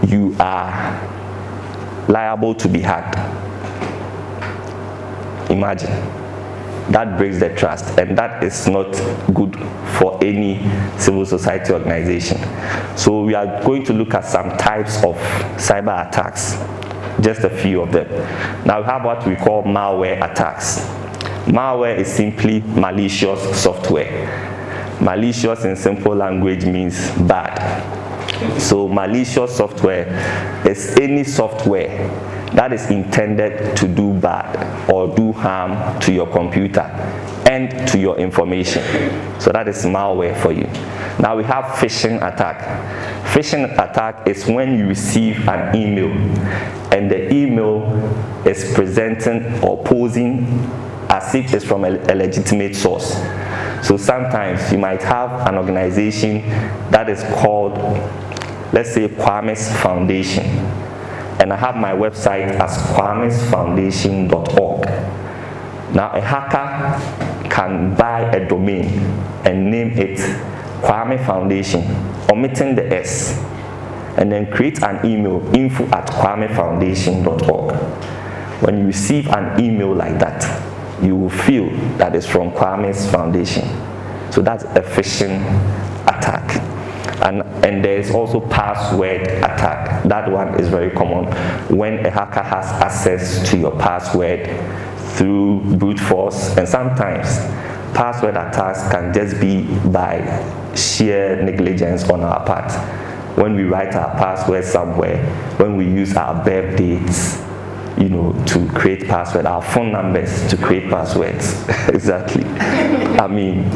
you are liable to be hacked. Imagine. That breaks the trust, and that is not good for any civil society organization. So we are going to look at some types of cyber attacks, just a few of them. Now we have what we call malware attacks. Malware is simply malicious software. Malicious in simple language means bad. So malicious software is any software that is intended to do bad or do harm to your computer and to your information. So that is malware for you. Now we have phishing attack. Phishing attack is when you receive an email and the email is presenting or posing as if it's from a legitimate source. So sometimes you might have an organization that is called, let's say, Kwame's Foundation. and I have my website as kwamesfoundation.org. Now, a hacker can buy a domain and name it Kwame Foundation, omitting the S, and then create an email, info@kwamefoundation.org. When you receive an email like that, you will feel that it's from Kwame's Foundation. So that's a phishing attack. And there's also password attack. That one is very common when a hacker has access to your password through brute force, and sometimes password attacks can just be by sheer negligence on our part. When we write our password somewhere, when we use our birth dates, to create password, our phone numbers to create passwords. Exactly. I mean,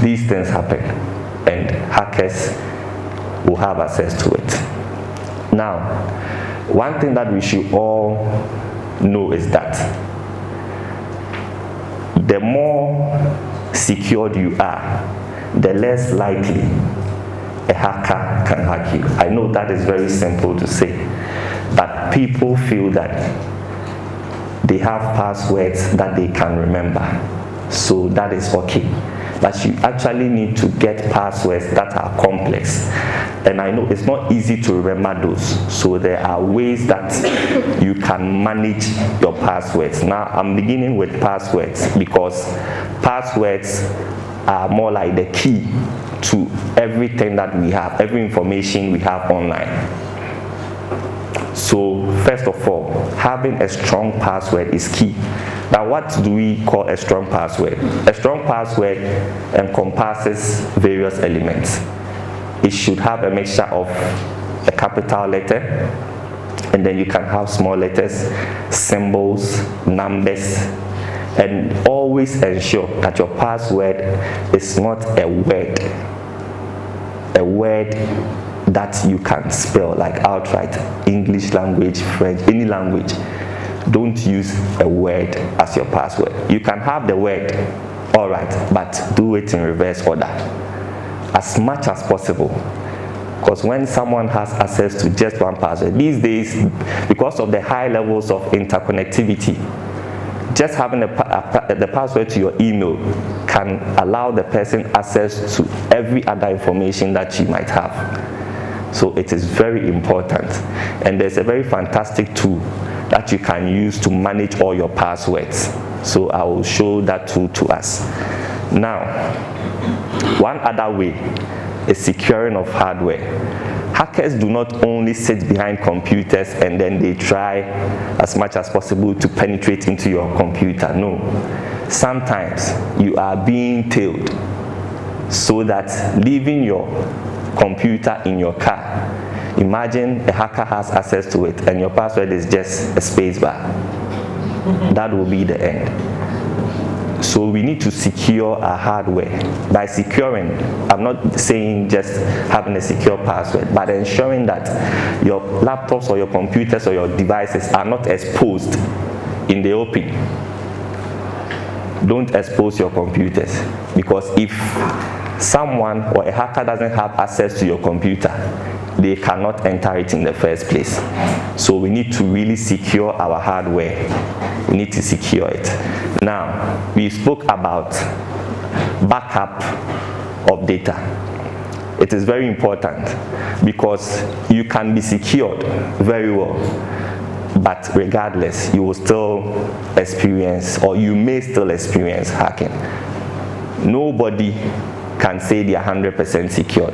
these things happen, and hackers will have access to it. Now, one thing that we should all know is that the more secured you are, the less likely a hacker can hack you. I know that is very simple to say, but people feel that they have passwords that they can remember, so that is okay. But you actually need to get passwords that are complex. And I know it's not easy to remember those. So there are ways that you can manage your passwords. Now, I'm beginning with passwords because passwords are more like the key to everything that we have, every information we have online. So first of all, having a strong password is key. Now, what do we call a strong password? A strong password encompasses various elements. It should have a mixture of a capital letter, and then you can have small letters, symbols, numbers, and always ensure that your password is not a word that you can spell like outright, English language, French, any language. Don't use a word as your password. You can have the word, all right, but do it in reverse order as much as possible. Because when someone has access to just one password, these days, because of the high levels of interconnectivity, just having the password to your email can allow the person access to every other information that you might have. So it is very important. And there's a very fantastic tool that you can use to manage all your passwords. So I will show that tool to us. Now, one other way is securing of hardware. Hackers do not only sit behind computers and then they try as much as possible to penetrate into your computer. No. Sometimes you are being tailed so that leaving your computer in your car, imagine a hacker has access to it and your password is just a space bar. That will be the end. So we need to secure our hardware. By securing, I'm not saying just having a secure password, but ensuring that your laptops or your computers or your devices are not exposed in the open. Don't expose your computers, because if someone or a hacker doesn't have access to your computer, they cannot enter it in the first place. So we need to really secure our hardware. We need to secure it. Now, we spoke about backup of data. It is very important because you can be secured very well, but regardless, you will still experience, or you may still experience hacking. Nobody can say they are 100% secured.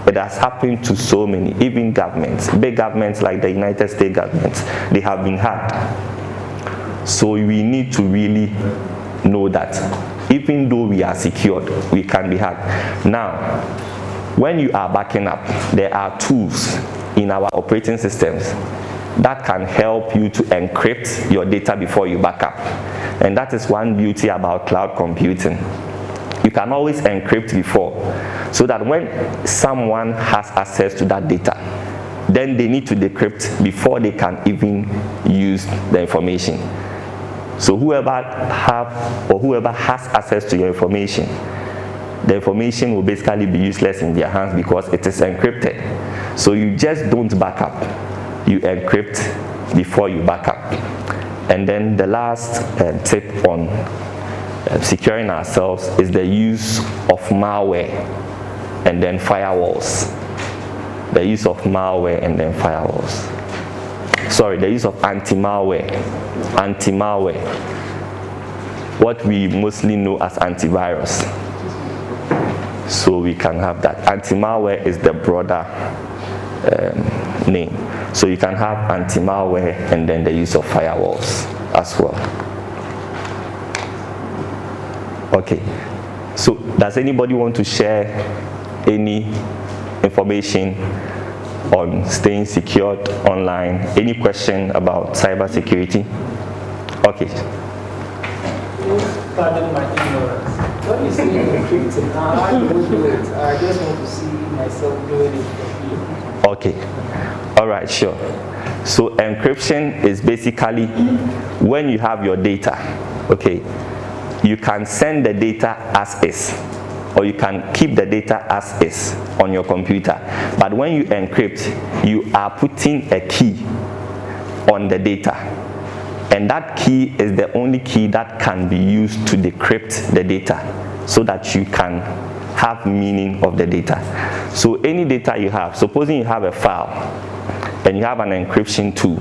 It has happened to so many, even governments, big governments like the United States governments, they have been hacked. So we need to really know that even though we are secured, we can be hacked. Now, when you are backing up, there are tools in our operating systems that can help you to encrypt your data before you back up. And that is one beauty about cloud computing. You can always encrypt before, so that when someone has access to that data, then they need to decrypt before they can even use the information. So whoever has access to your information, the information will basically be useless in their hands because it is encrypted. So you just don't back up. you encrypt before you back up. And then the last tip on securing ourselves is the use of malware and then firewalls. The use of malware and then firewalls. Sorry, the use of anti-malware. Anti-malware. What we mostly know as antivirus. So we can have that. Anti-malware is the broader name. So you can have anti-malware and then the use of firewalls as well. Okay. So does anybody want to share any information on staying secured online? Any question about cybersecurity? Okay. Pardon my ignorance. When you say encrypting, how do you do it? I just want to see myself doing it for you. Okay. All right, sure. So encryption is basically when you have your data, okay, you can send the data as is, or you can keep the data as is on your computer. But when you encrypt, you are putting a key on the data. And that key is the only key that can be used to decrypt the data so that you can have meaning of the data. So any data you have, supposing you have a file and you have an encryption tool,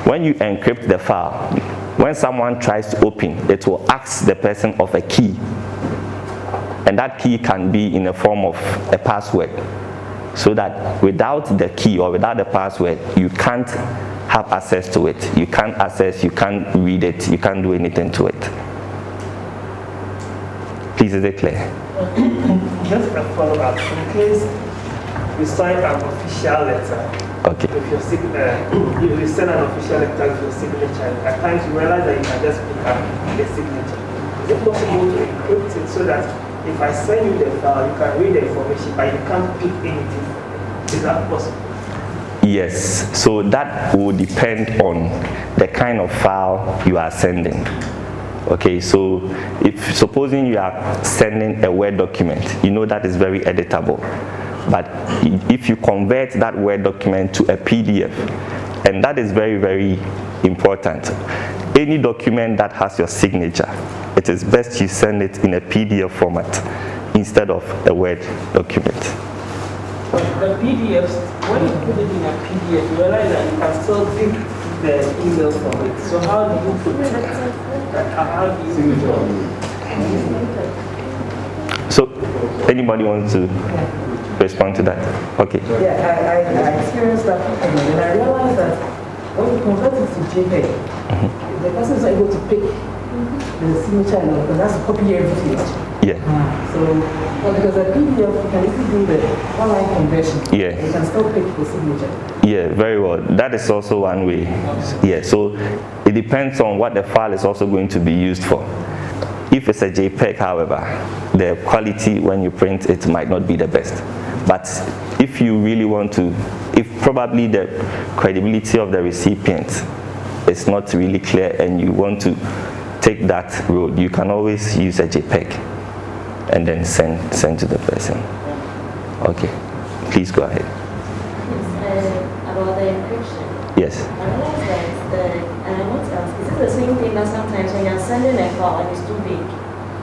when you encrypt the file, when someone tries to open, it will ask the person of a key. And that key can be in the form of a password. So that without the key or without the password, you can't have access to it. You can't access, you can't read it, you can't do anything to it. Please, is it clear? Just a follow-up. In case you sign an official letter, okay, with your if you send an official letter with your signature, at times you realize that you can just pick up the signature. Is it possible to encrypt it so that if I send you the file, you can read the information, but you can't pick anything? Is that possible? Yes, so that will depend on the kind of file you are sending. Okay, so if supposing you are sending a Word document, you know that is very editable. But if you convert that Word document to a PDF, and that is very, very important. Any document that has your signature, it is best you send it in a PDF format instead of a Word document. But the PDFs, when you put it in a PDF, you realize that you can still pick the email from it. So how do you protect that? How do you So, anybody wants to respond to that? Okay. Yeah, I experienced that and I realized that when you convert it to JPEG, the person is not able to pick the signature and that's to copy everything. Yeah. So, because the PDF, you can easily do the online conversion. Yeah. You can still pick the signature. Yeah, very well. That is also one way. Yeah, so it depends on what the file is also going to be used for. If it's a JPEG, however, the quality when you print it might not be the best. But if you really want to, if probably the credibility of the recipient is not really clear and you want to take that road, you can always use a JPEG and then send to the person. Okay, please go ahead. About the encryption. Yes. I realized that and I want to ask, is it the same thing that sometimes when you're sending a file and it's too big,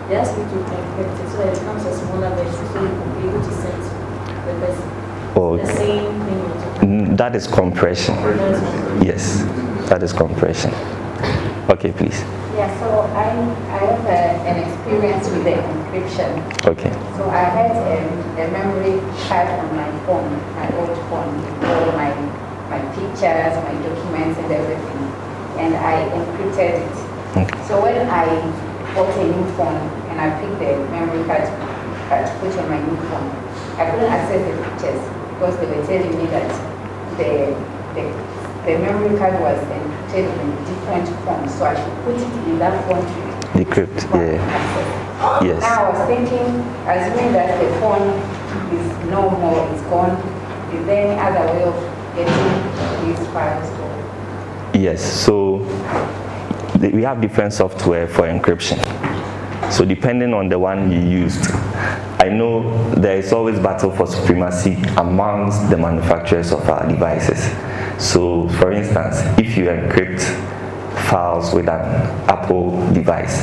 they ask you to encrypt it so that it becomes a smaller version so you can be able to send to the person? Oh, the same thing. That is compression. Yes, that is compression. Okay, please. Yeah, so I have an experience with the encryption. Okay. So I had a memory card on my phone, my old phone, with all my pictures, my documents and everything. And I encrypted it. Okay. So when I bought a new phone and I picked the memory card to put on my new phone, I couldn't access the pictures because they were telling me that the memory card was encrypted in different forms, so I should put it in that phone to decrypt. Yeah. Yes. Now I was thinking, assuming that the phone is no more, it's gone, is there any other way of getting these files to? Yes. So we have different software for encryption. So depending on the one you used, I know there is always battle for supremacy amongst the manufacturers of our devices. So, for instance, if you encrypt files with an Apple device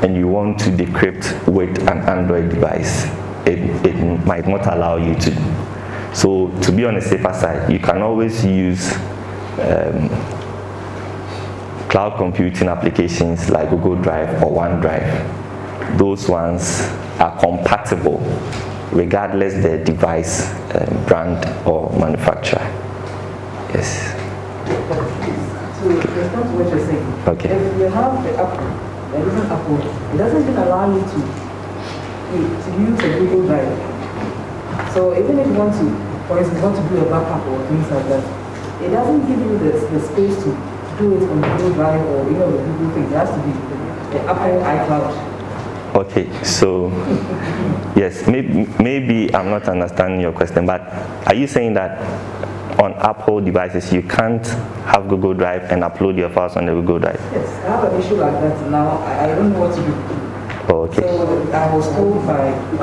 and you want to decrypt with an Android device, it might not allow you to. So, to be on the safer side, you can always use cloud computing applications like Google Drive or OneDrive. Those ones are compatible regardless the device brand or manufacturer. Yes. So, respond to what you're saying. Okay. If you have the Apple, the different Apple, it doesn't even allow you to use a Google Drive. So even if you want to, for instance, want to do a backup or things like that, it doesn't give you the space to do it on Google Drive or the Google thing. It has to be the Apple iCloud. Okay, so yes, maybe I'm not understanding your question, but are you saying that on Apple devices you can't have Google Drive and upload your files on the Google Drive? Yes, I have an issue like that now. I don't know what to do. Oh, okay. So I was told by to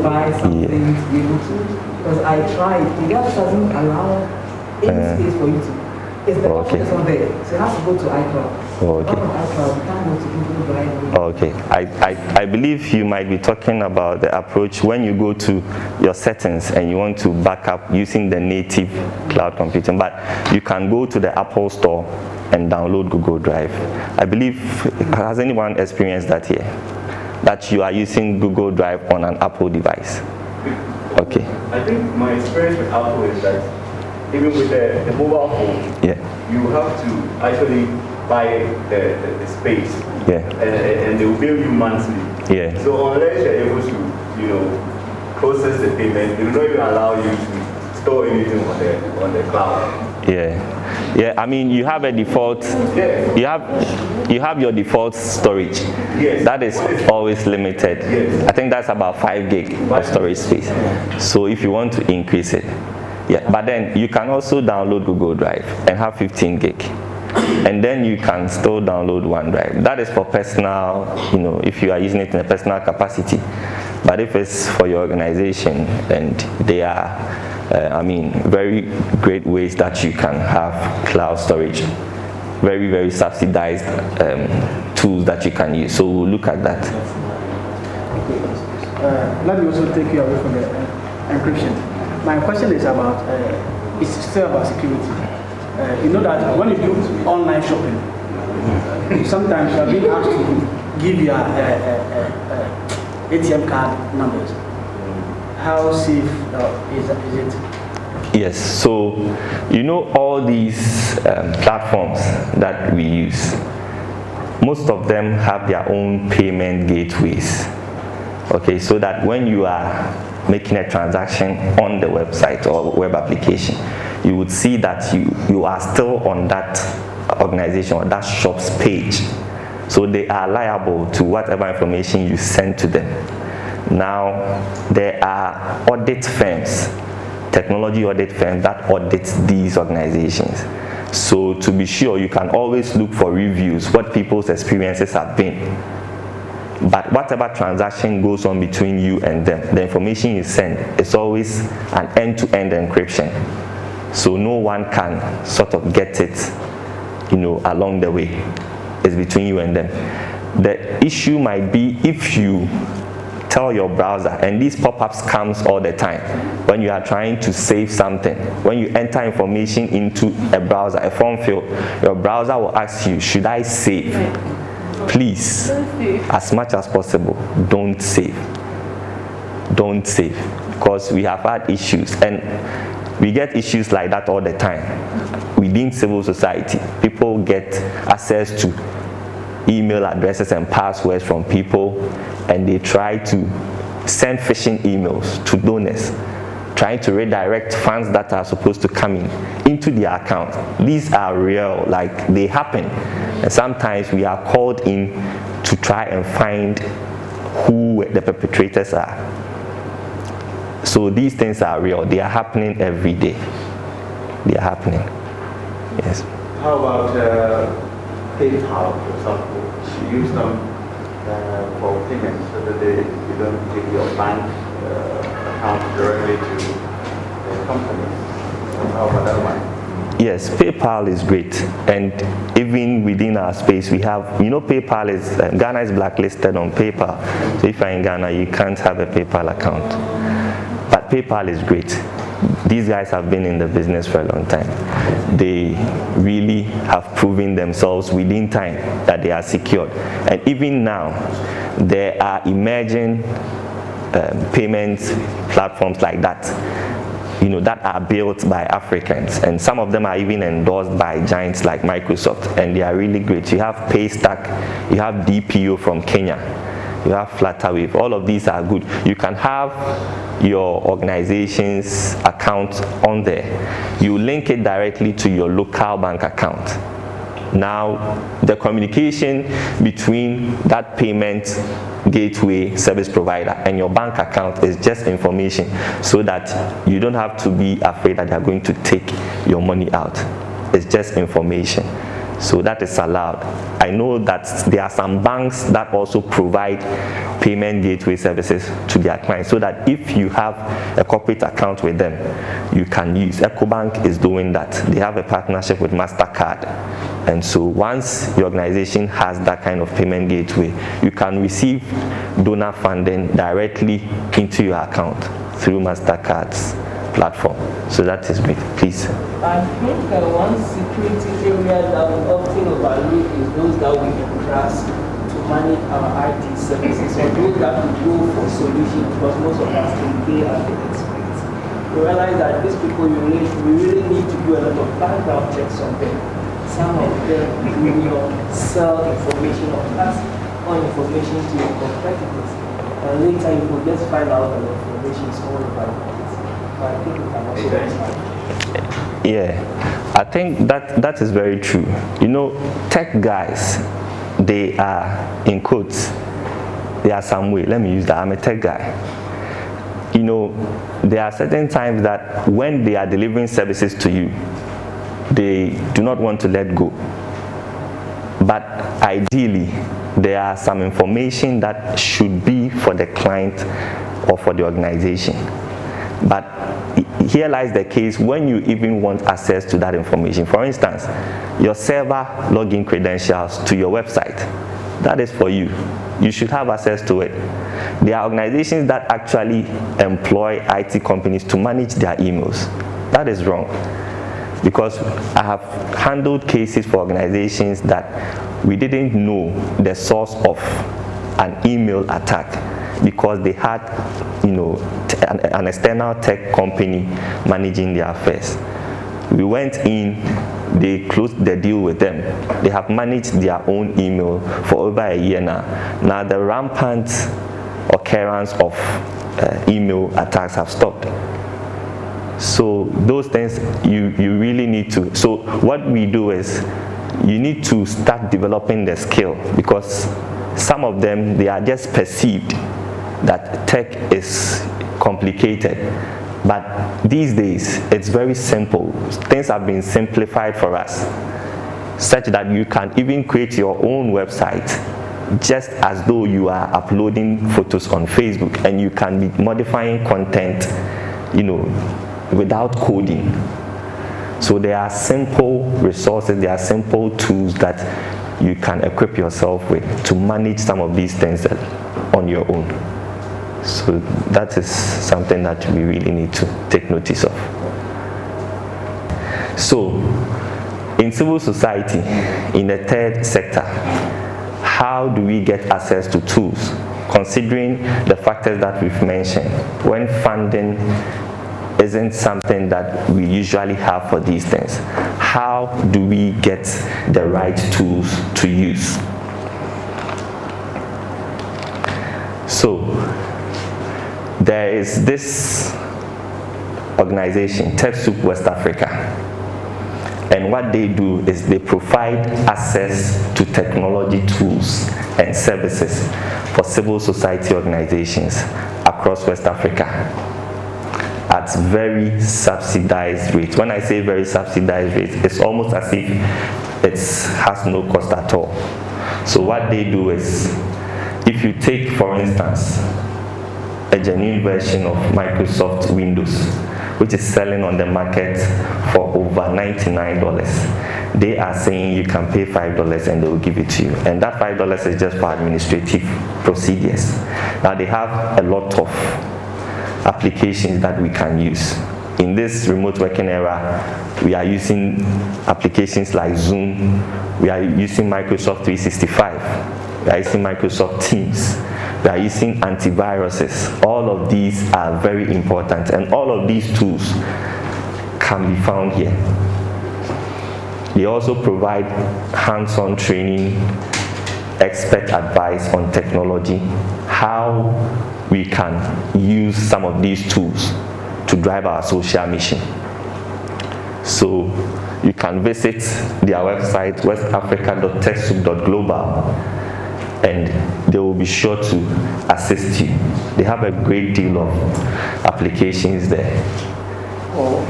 buy something to be able to, because I tried. It just doesn't allow any space for you to. It's the option is not there, so it has to go to iCloud. Okay. iCloud, you can't go to Google Drive. Okay. I believe you might be talking about the approach when you go to your settings and you want to back up using the native cloud computing, but you can go to the Apple Store and download Google Drive. I believe, has anyone experienced that here? That you are using Google Drive on an Apple device? Okay. I think my experience with Apple is that even with the mobile phone, you have to actually buy the space, and they will bill you monthly. So unless you're able to, process the payment, they will not even allow you to store anything on the cloud. Yeah. I mean, you have a default. You have your default storage. That is always limited. I think that's about 5 gig of storage space. So if you want to increase it, but then you can also download Google Drive and have 15 gig. And then you can still download OneDrive. That is for personal, if you are using it in a personal capacity. But if it's for your organization, and they are, very great ways that you can have cloud storage. Very, very subsidized tools that you can use. So we'll look at that. Let me also take you away from the encryption. My question is about, it's still about security. You know that when you do online shopping, sometimes you are being asked to give your ATM card numbers. How safe is it? Yes, so all these platforms that we use, most of them have their own payment gateways. Okay, so that when you are making a transaction on the website or web application, you would see that you are still on that organization or that shop's page. So they are liable to whatever information you send to them. Now, there are audit firms, technology audit firms that audit these organizations. So to be sure, you can always look for reviews, what people's experiences have been. But whatever transaction goes on between you and them, the information you send is always an end-to-end encryption. So no one can sort of get it, along the way. It's between you and them. The issue might be if you tell your browser, and these pop-ups comes all the time, when you are trying to save something. When you enter information into a browser, a form field, your browser will ask you, should I save? Please, as much as possible, don't save. Don't save, because we have had issues, and we get issues like that all the time. Within civil society, people get access to email addresses and passwords from people, and they try to send phishing emails to donors, trying to redirect funds that are supposed to come into their account. These are real, like they happen. And sometimes we are called in to try and find who the perpetrators are. So these things are real. They are happening every day. They are happening. Yes. How about PayPal, for example? You use them for payments so that you don't give your bank account directly to the company. How about that one? Yes, PayPal is great, and even within our space we have, PayPal is, Ghana is blacklisted on PayPal, so if you're in Ghana you can't have a PayPal account, but PayPal is great. These guys have been in the business for a long time. They really have proven themselves within time that they are secured, and even now there are emerging payment platforms like that, that are built by Africans, and some of them are even endorsed by giants like Microsoft, and they are really great. You have Paystack, you have DPO from Kenya, you have Flutterwave. All of these are good. You can have your organization's account on there. You link it directly to your local bank account. Now, the communication between that payment gateway service provider and your bank account is just information, so that you don't have to be afraid that they are going to take your money out. It's just information. So that is allowed. I know that there are some banks that also provide payment gateway services to their clients, so that if you have a corporate account with them, you can use. EcoBank is doing that. They have a partnership with MasterCard. And so once your organization has that kind of payment gateway, you can receive donor funding directly into your account through MasterCard's platform. So that is great. Please. I think one security area that we often overlook is those that we entrust to manage our IT services, or those that we go for solutions, because most of us think they are the experts. We realize that these people, we really need to do a lot of background checks on them. Some of them will sell information or pass on information to your competitors, and later you will just find out that the information is all about it. But I think we can also understand. Yeah, I think that is very true. Tech guys, they are, in quotes, they are some way. Let me use that. I'm a tech guy. There are certain times that when they are delivering services to you, they do not want to let go. But ideally, there are some information that should be for the client or for the organization. But here lies the case when you even want access to that information. For instance, your server login credentials to your website, that is for you. You should have access to it. There are organizations that actually employ IT companies to manage their emails. That is wrong. Because I have handled cases for organizations that we didn't know the source of an email attack, because they had, an external tech company managing their affairs. We went in, they closed the deal with them. They have managed their own email for over a year now. Now the rampant occurrence of email attacks have stopped. So those things you really need to. So what we do is, you need to start developing the skill, because some of them, they are just perceived that tech is complicated. But these days, it's very simple. Things have been simplified for us, such that you can even create your own website, just as though you are uploading photos on Facebook, and you can be modifying content, without coding. So there are simple resources, there are simple tools that you can equip yourself with to manage some of these things on your own. So that is something that we really need to take notice of. So in civil society, in the third sector, how do we get access to tools, considering the factors that we've mentioned, when funding isn't something that we usually have for these things? How do we get the right tools to use? So there is this organization, TechSoup West Africa, and what they do is they provide access to technology tools and services for civil society organizations across West Africa at very subsidized rates. When I say very subsidized rates, it's almost as if it has no cost at all. So what they do is, if you take, for instance, a genuine version of Microsoft Windows, which is selling on the market for over $99. They are saying you can pay $5 and they will give it to you. And that $5 is just for administrative procedures. Now they have a lot of applications that we can use. In this remote working era, we are using applications like Zoom, we are using Microsoft 365, we are using Microsoft Teams, we are using antiviruses. All of these are very important, and all of these tools can be found here. They also provide hands-on training, expert advice on technology, how we can use some of these tools to drive our social mission. So you can visit their website, westafrica.techsoup.global, and they will be sure to assist you. They have a great deal of applications there.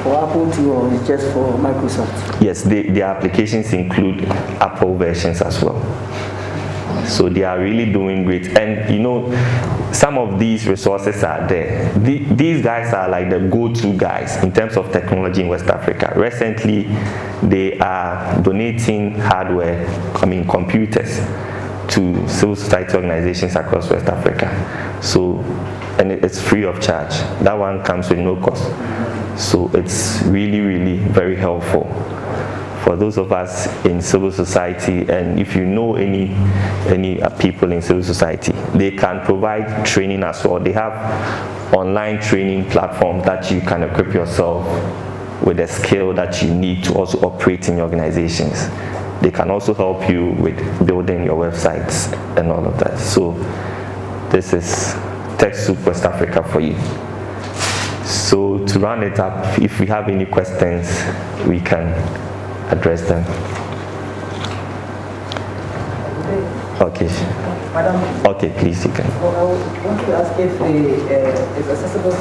For Apple too, or it's just for Microsoft? Yes, their applications include Apple versions as well. So they are really doing great. And you know, some of these resources are there. These guys are like the go-to guys in terms of technology in West Africa. Recently, they are donating hardware, computers, to civil society organizations across West Africa. So, and it's free of charge. That one comes with no cost. So it's really, really very helpful for those of us in civil society. And if you know any people in civil society, they can provide training as well. They have online training platforms that you can equip yourself with the skill that you need to also operate in your organizations. They can also help you with building your websites and all of that. So this is TechSoup West Africa for you. So to round it up, if we have any questions, we can address them. Okay. Madam. Okay, please, you can. Well, I want to ask if it's accessible to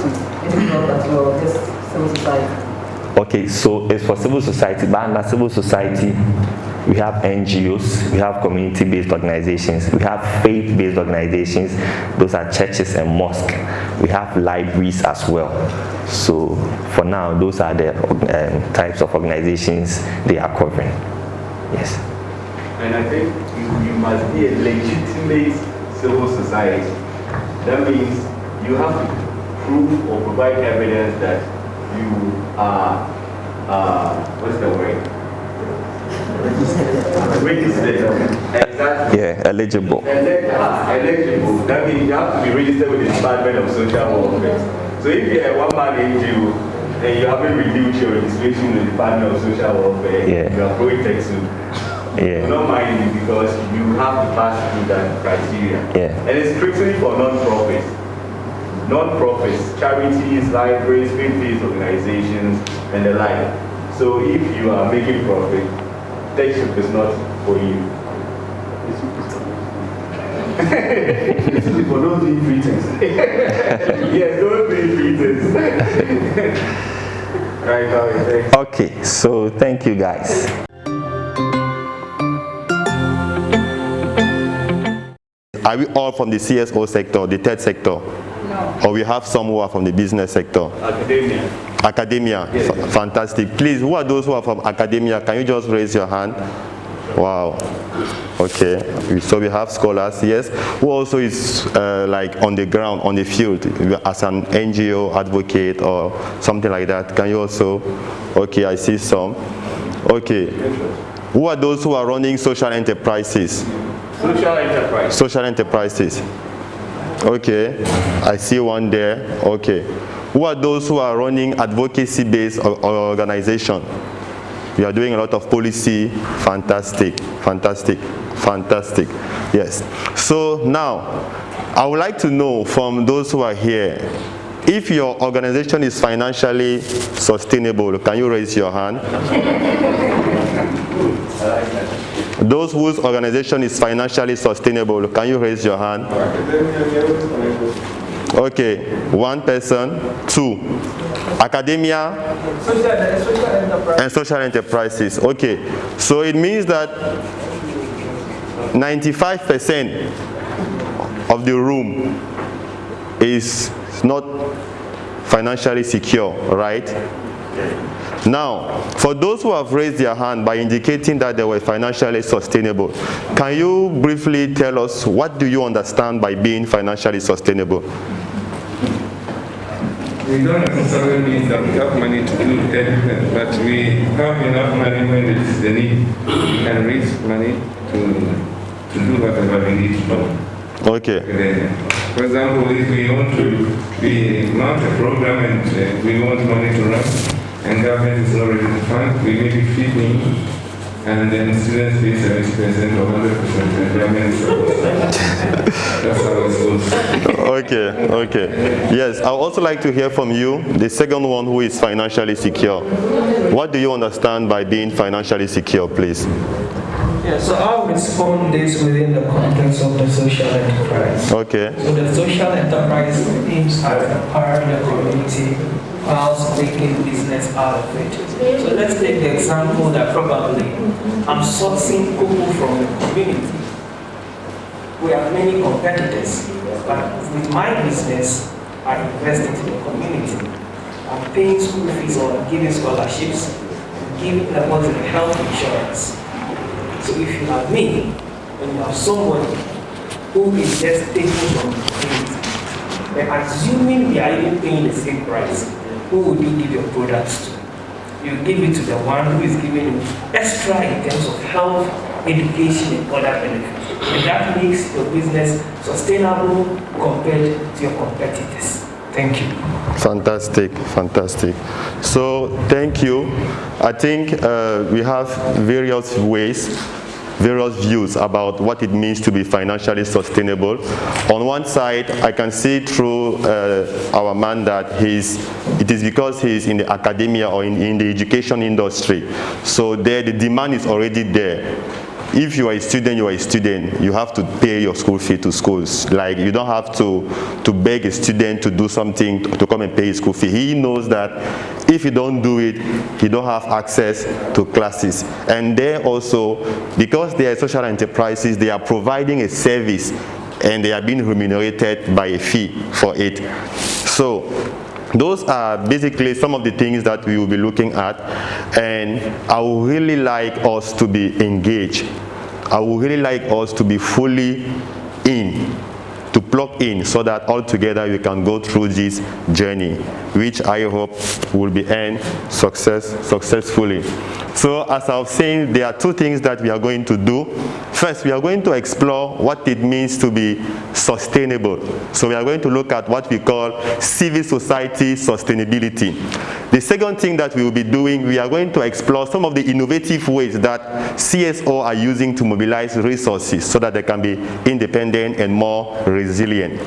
any club as well, just civil society. Okay, so it's for civil society, but under civil society, we have NGOs, we have community-based organizations, we have faith-based organizations, those are churches and mosques. We have libraries as well. So for now, those are the types of organizations they are covering. Yes. And I think you must be a legitimate civil society. That means you have to prove or provide evidence that you are, what's the word? Registered. Exactly. Yeah, eligible. Eligible. That means you have to be registered with the Department of Social Welfare. So if you are one-man NGO and you haven't renewed your registration with the Department of Social Welfare, you are going TechSoup. Yeah. Not mind you, because you have to pass through that criteria. Yeah. And it's strictly for non-profits. Non-profits, charities, libraries, faith-based organizations, and the like. So if you are making profit, TechSoup is not for you. This is for those doing free things. Yes, those doing free things. Right now, okay, so thank you guys. Are we all from the CSO sector, the third sector? No. Or we have some who are from the business sector? Academia. Academia, yes. Fantastic. Please, who are those who are from academia? Can you just raise your hand? Wow. Okay. So we have scholars, yes. Who also is like on the ground, on the field, as an NGO advocate or something like that? Can you also? Okay, I see some. Okay. Who are those who are running social enterprises? Social enterprise. Social enterprises. Okay, I see one there. Okay. Who are those who are running advocacy-based organization? We are doing a lot of policy. Fantastic, fantastic, fantastic. Yes. So now, I would like to know from those who are here, if your organization is financially sustainable, can you raise your hand? Those whose organization is financially sustainable, can you raise your hand? Okay, one person, two. Academia and social enterprises. Okay, so it means that 95% of the room is not financially secure, right? Now, for those who have raised their hand by indicating that they were financially sustainable, can you briefly tell us what do you understand by being financially sustainable? We don't necessarily mean that we have money to do everything, but we have enough money when there is the need. We can raise money to do whatever we need to do. Okay. For example, if we mount a program and we want money to run, and government is not ready to fund, we may be feeding, and then students pay 70% or 100%, and government is supposed to. That's how it goes. Okay. Yes, I would also like to hear from you, the second one who is financially secure. What do you understand by being financially secure, please? Yeah, so I'll respond this within the context of the social enterprise. Okay. So the social enterprise aims at empowering the community whilst making business out of it. So let's take the example that probably I'm sourcing cocoa from the community. We have many competitors, but with my business, I invest into the community. I'm paying school fees or giving scholarships, giving them health insurance. So if you have me, and you have somebody who is just taking from the community, then assuming we are even paying the same price, who would you give your products to? You give it to the one who is giving you extra in terms of health, education, and other benefits. And that makes your business sustainable compared to your competitors. Thank you. Fantastic, fantastic. So thank you. I think we have various views about what it means to be financially sustainable. On one side, I can see through our man that it is because he's in the academia or in the education industry. So there, the demand is already there. If you are a student, you are a student. You have to pay your school fee to schools. Like, you don't have to beg a student to do something to come and pay his school fee. He knows that if you don't do it, he don't have access to classes. And they also, because they are social enterprises, they are providing a service and they are being remunerated by a fee for it. So those are basically some of the things that we will be looking at, and I would really like us to be engaged. I would really like us to be fully in, to plug in, so that all together we can go through this journey, which I hope will be end successfully. So as I was saying, there are two things that we are going to do. First, we are going to explore what it means to be sustainable. So we are going to look at what we call civil society sustainability. The second thing that we will be doing, we are going to explore some of the innovative ways that CSO are using to mobilize resources so that they can be independent and more resilient.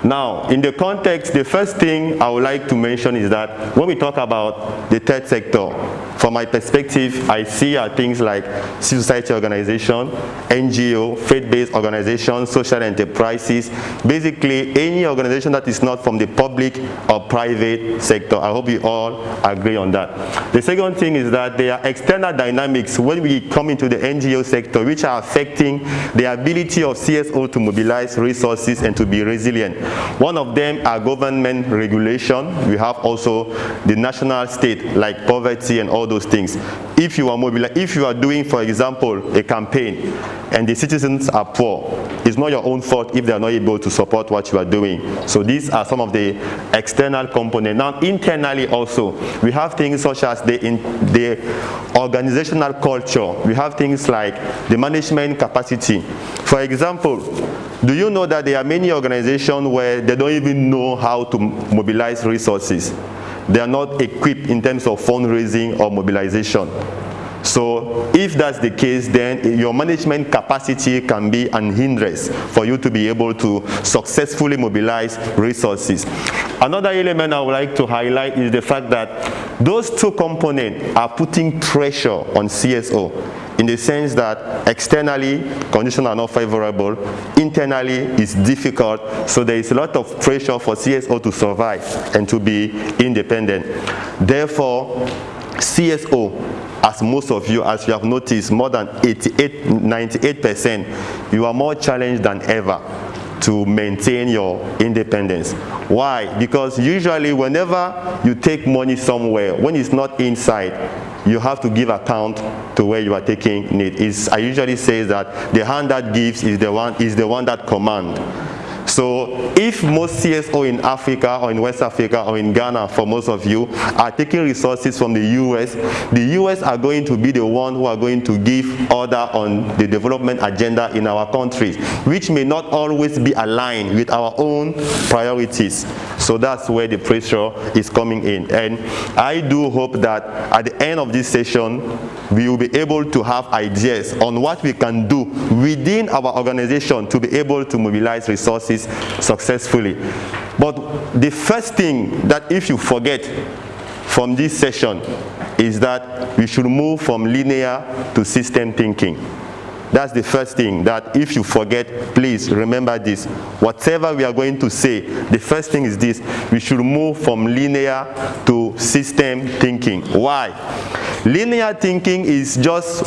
Now, in the context, the first thing I would like to mention is that when we talk about the third sector, from my perspective, I see things like civil society organization, NGO, faith-based organizations, social enterprises, basically any organization that is not from the public or private sector. I hope you all agree on that. The second thing is that there are external dynamics when we come into the NGO sector which are affecting the ability of CSO to mobilize resources and to be resilient. One of them are government regulation. We have also the national state, like poverty and all those things. If you are doing, for example, a campaign and the citizens are poor, it's not your own fault if they are not able to support what you are doing. So these are some of the external components. Now, internally also, we have things such as the organizational culture. We have things like the management capacity. For example, do you know that there are many organizations where they don't even know how to mobilize resources? They are not equipped in terms of fundraising or mobilization. So if that's the case, then your management capacity can be an hindrance for you to be able to successfully mobilize resources. Another element I would like to highlight is the fact that those two components are putting pressure on CSO, in the sense that externally conditions are not favorable, internally it's difficult, so there is a lot of pressure for CSO to survive and to be independent. Therefore, CSO, as most of you, as you have noticed, more than 98% you are more challenged than ever. to maintain your independence. Why? Because usually whenever you take money somewhere, when it's not inside, you have to give account to where you are taking it. I usually say that the hand that gives is the one that commands. So if most CSO in Africa or in West Africa or in Ghana, for most of you, are taking resources from the US are going to be the one who are going to give order on the development agenda in our countries, which may not always be aligned with our own priorities. So that's where the pressure is coming in. And I do hope that at the end of this session, we will be able to have ideas on what we can do within our organization to be able to mobilize resources successfully. But the first thing that if you forget from this session is that we should move from linear to system thinking. That's the first thing that if you forget, please remember this. Whatever we are going to say, the first thing is this: we should move from linear to system thinking. Why? Linear thinking is just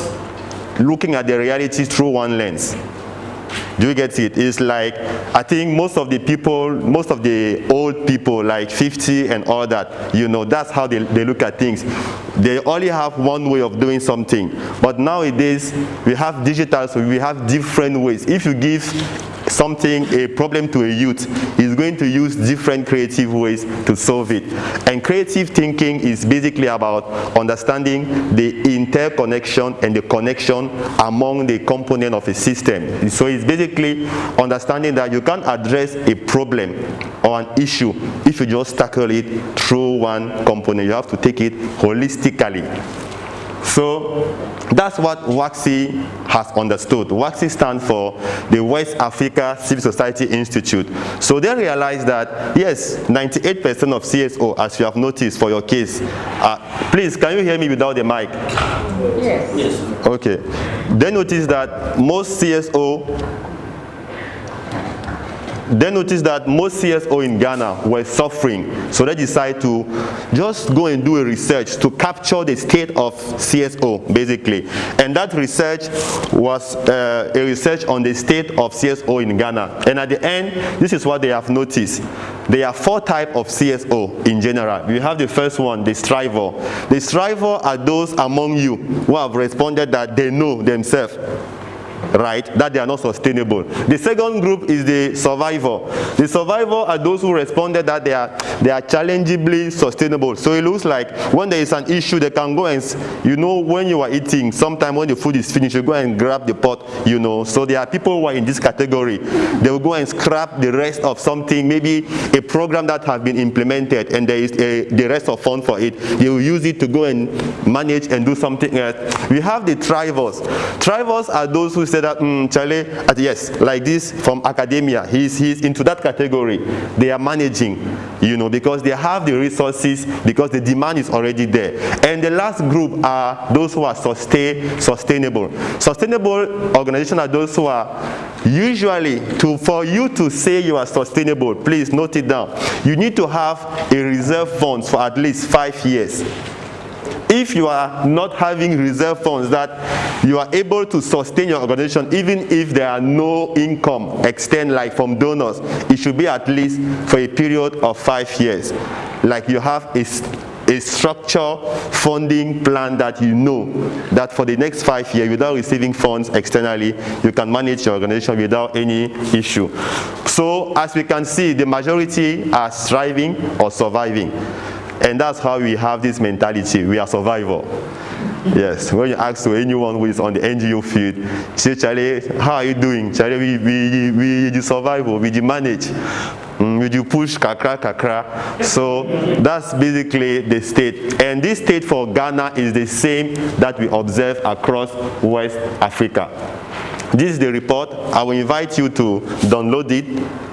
looking at the reality through one lens. Do you get it? It's like, I think most of the old people, like 50 and all that, that's how they look at things. They only have one way of doing something. But nowadays, we have digital, so we have different ways. If you give a problem to a youth, he's going to use different creative ways to solve it. And creative thinking is basically about understanding the interconnection and the connection among the component of a system. So it's basically understanding that you can't address a problem or an issue if you just tackle it through one component. You have to take it holistically. So that's what WACSI has understood. WACSI stands for the West Africa Civil Society Institute. So they realized that, yes, 98% of CSO, as you have noticed for your case. Please, can you hear me without the mic? Yes. Yes. Okay. They noticed that most CSO in Ghana were suffering. So they decided to just go and do a research to capture the state of CSO, basically. And that research was a research on the state of CSO in Ghana. And at the end, this is what they have noticed. There are 4 types of CSO in general. We have the first one, the striver. The striver are those among you who have responded that they know themselves, right, that they are not sustainable. The second group is the survivor. The survivor are those who responded that they are challengeably sustainable. So it looks like when there is an issue, they can go and, when you are eating, sometime when the food is finished, you go and grab the pot, So there are people who are in this category. They will go and scrap the rest of something, maybe a program that has been implemented and there is the rest of fund for it. They will use it to go and manage and do something else. We have the thrivers. Thrivers are those who say that, Charlie, yes, like this from academia, he's into that category. They are managing, because they have the resources, because the demand is already there. And the last group are those who are sustainable. Sustainable organizations are those who are usually, for you to say you are sustainable, please note it down, you need to have a reserve funds for at least 5 years. If you are not having reserve funds that you are able to sustain your organization, even if there are no income extend like from donors, it should be at least for a period of 5 years. Like you have a structure funding plan that that for the next 5 years, without receiving funds externally, you can manage your organization without any issue. So as we can see, the majority are striving or surviving. And that's how we have this mentality. We are survival. Yes, when you ask to anyone who is on the NGO field, say, Charlie, how are you doing? Charlie, we do survival, we do manage. We do push, kakra. So that's basically the state. And this state for Ghana is the same that we observe across West Africa. This is the report. I will invite you to download it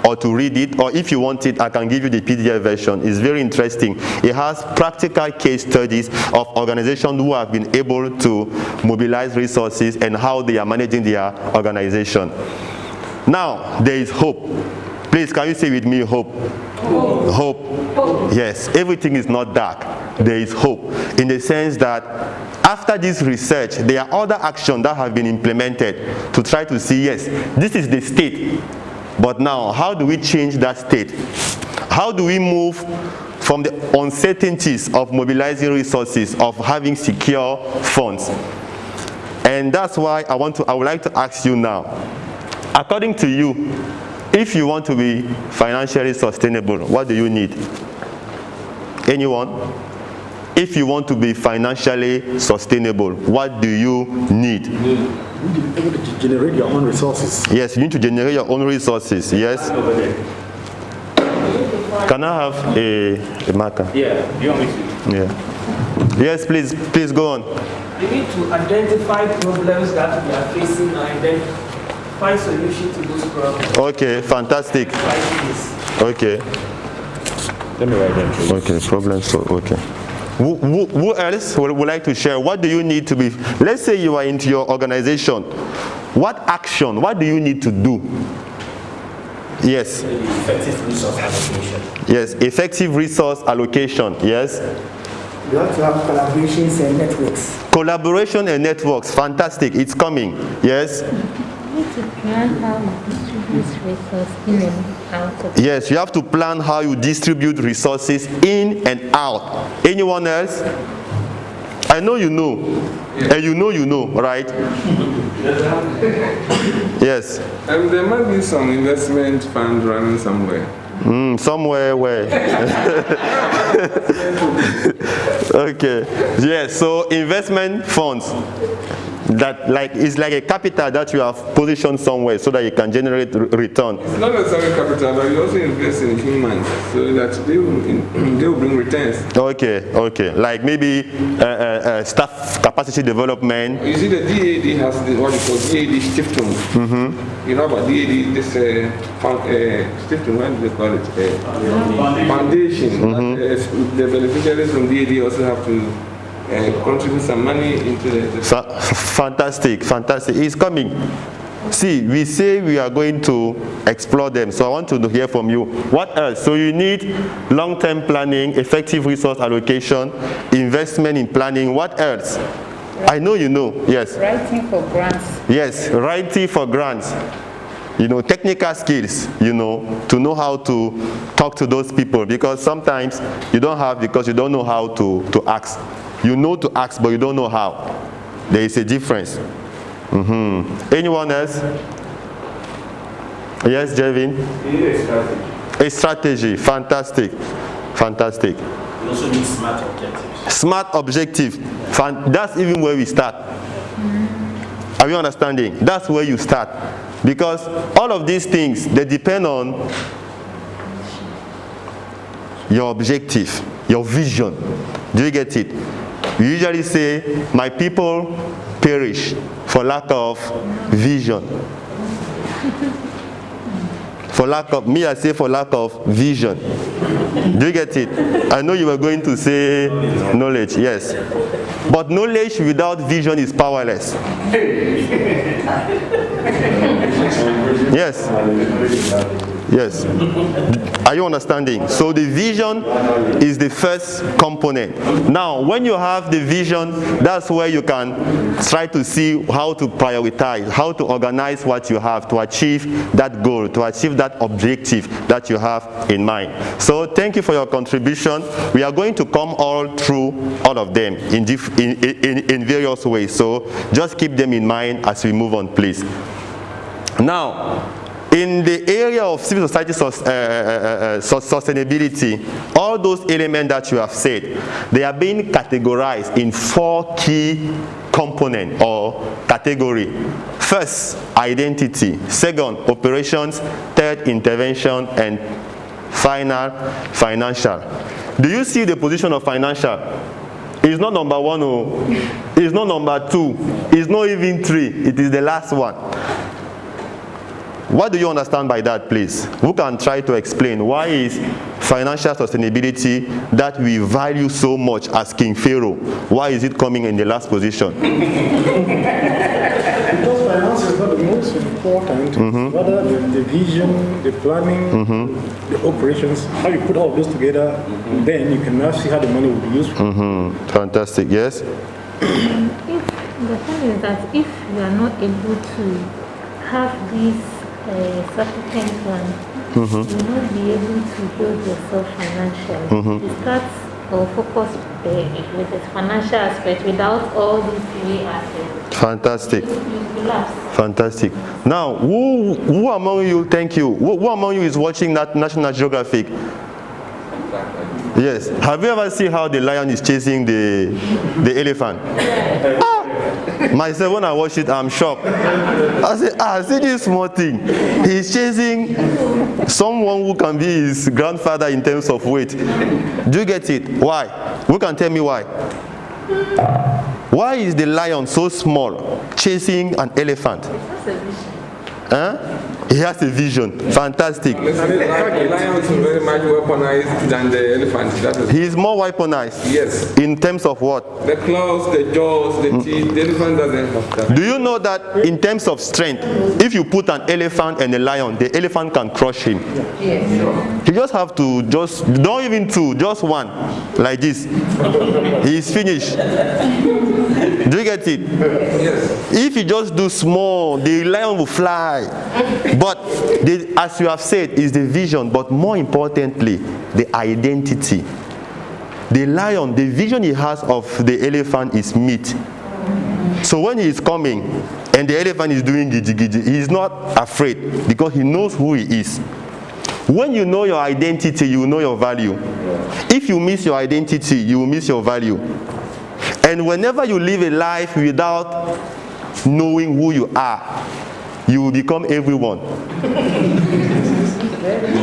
or to read it, or if you want it, I can give you the PDF version. It's very interesting. It has practical case studies of organizations who have been able to mobilize resources and how they are managing their organization. Now, there is hope. Please, can you say with me, hope? Hope. Yes, everything is not dark. There is hope in the sense that after this research, there are other actions that have been implemented to try to see, yes, this is the state. But now, how do we change that state? How do we move from the uncertainties of mobilizing resources, of having secure funds? And that's why I would like to ask you now, according to you, if you want to be financially sustainable, what do you need? Anyone? If you want to be financially sustainable, what do you need? You need to be able to generate your own resources. Yes, you need to generate your own resources. Yes. Can I have a marker? Yeah, you want me to? Yeah. Yes, please go on. We need to identify problems that we are facing and then find solutions to those problems. Okay, fantastic. Okay. Let me write them. Okay, problem solved. Okay. Who else would like to share? What do you need to be? Let's say you are into your organization. What action? What do you need to do? Yes. Effective resource allocation. Yes, effective resource allocation. Yes. We have to have collaborations and networks. Collaboration and networks. Fantastic. It's coming. Yes. You need to plan how you distribute resources in and out of. Yes, you have to plan how you distribute resources in and out. Anyone else? I know you know. And you know, right? Yes. There might be some investment fund running somewhere. Somewhere where? Okay. Yes, so investment funds. That is like a capital that you have positioned somewhere so that you can generate return. It's not necessarily capital, but you also invest in humans so that they will bring returns. Okay. Like maybe staff capacity development. You see, the DAAD has what you call DAAD Stiftung. You know about DAAD, this Stiftung, what do they call it? Foundation. The beneficiaries from DAAD also have to contribute some money into the fantastic. It's coming. See, we say we are going to explore them, so I want to hear from you. What else? So you need long-term planning, effective resource allocation, investment in planning. What else? I know you know. Yes. Writing for grants. Yes, writing for grants. Technical skills, to know how to talk to those people, because sometimes you don't have, because you don't know how to ask. You know to ask, but you don't know how. There is a difference. Anyone else? Yes, Gervin? You need a strategy. A strategy. Fantastic. You also need smart objectives. Smart objective. That's even where we start. Are you understanding? That's where you start. Because all of these things, they depend on your objective, your vision. Do you get it? We usually say, my people perish for lack of vision. I say for lack of vision. Do you get it? I know you were going to say knowledge, yes. But knowledge without vision is powerless. Yes. Are you understanding? So the vision is the first component. Now, when you have the vision, that's where you can try to see how to prioritize, how to organize what you have to achieve that goal, to achieve that objective that you have in mind. So thank you for your contribution. We are going to come all through all of them in various ways. So just keep them in mind as we move on, please. Now, in the area of civil society sustainability, all those elements that you have said, they are being categorized in 4 key components or category. First, identity. Second, operations. Third, intervention. And final, financial. Do you see the position of financial? It's not number 1, it's not number 2, it's not even 3, it is the last one. What do you understand by that, please? Who can try to explain why is financial sustainability that we value so much as King Pharaoh, why is it coming in the last position? Because finance is not the most important, rather the vision, the planning, the operations, how you put all of those together, then you can now see how the money will be used. Fantastic, yes? The thing is that if you are not able to have these sufficient land, you will not be able to build yourself financially. You start or focus with the financial aspect without all these three aspects. Fantastic. You collapse. Fantastic. Now, who among you, thank you, who among you is watching that National Geographic? Yes. Have you ever seen how the lion is chasing the elephant? Myself, when I watch it, I'm shocked. I say, see this small thing. He's chasing someone who can be his grandfather in terms of weight. Do you get it? Why? Who can tell me why? Why is the lion so small chasing an elephant? Huh? He has a vision. Fantastic. The lion is very much weaponized than the elephant. He is more weaponized. Yes. In terms of what? The claws, the jaws, the teeth. The elephant doesn't have that. Do you know that in terms of strength, if you put an elephant and a lion, the elephant can crush him? Yes, sure. You just have to not even two, just one, like this. He is finished. Do you get it? Yes. If you just do small, the lion will fly. But as you have said, is the vision, but more importantly, the identity. The lion, the vision he has of the elephant is meat. So when he is coming and the elephant is doing giddy giddy, he is not afraid because he knows who he is. When you know your identity, you know your value. If you miss your identity, you will miss your value. And whenever you live a life without knowing who you are, you will become everyone.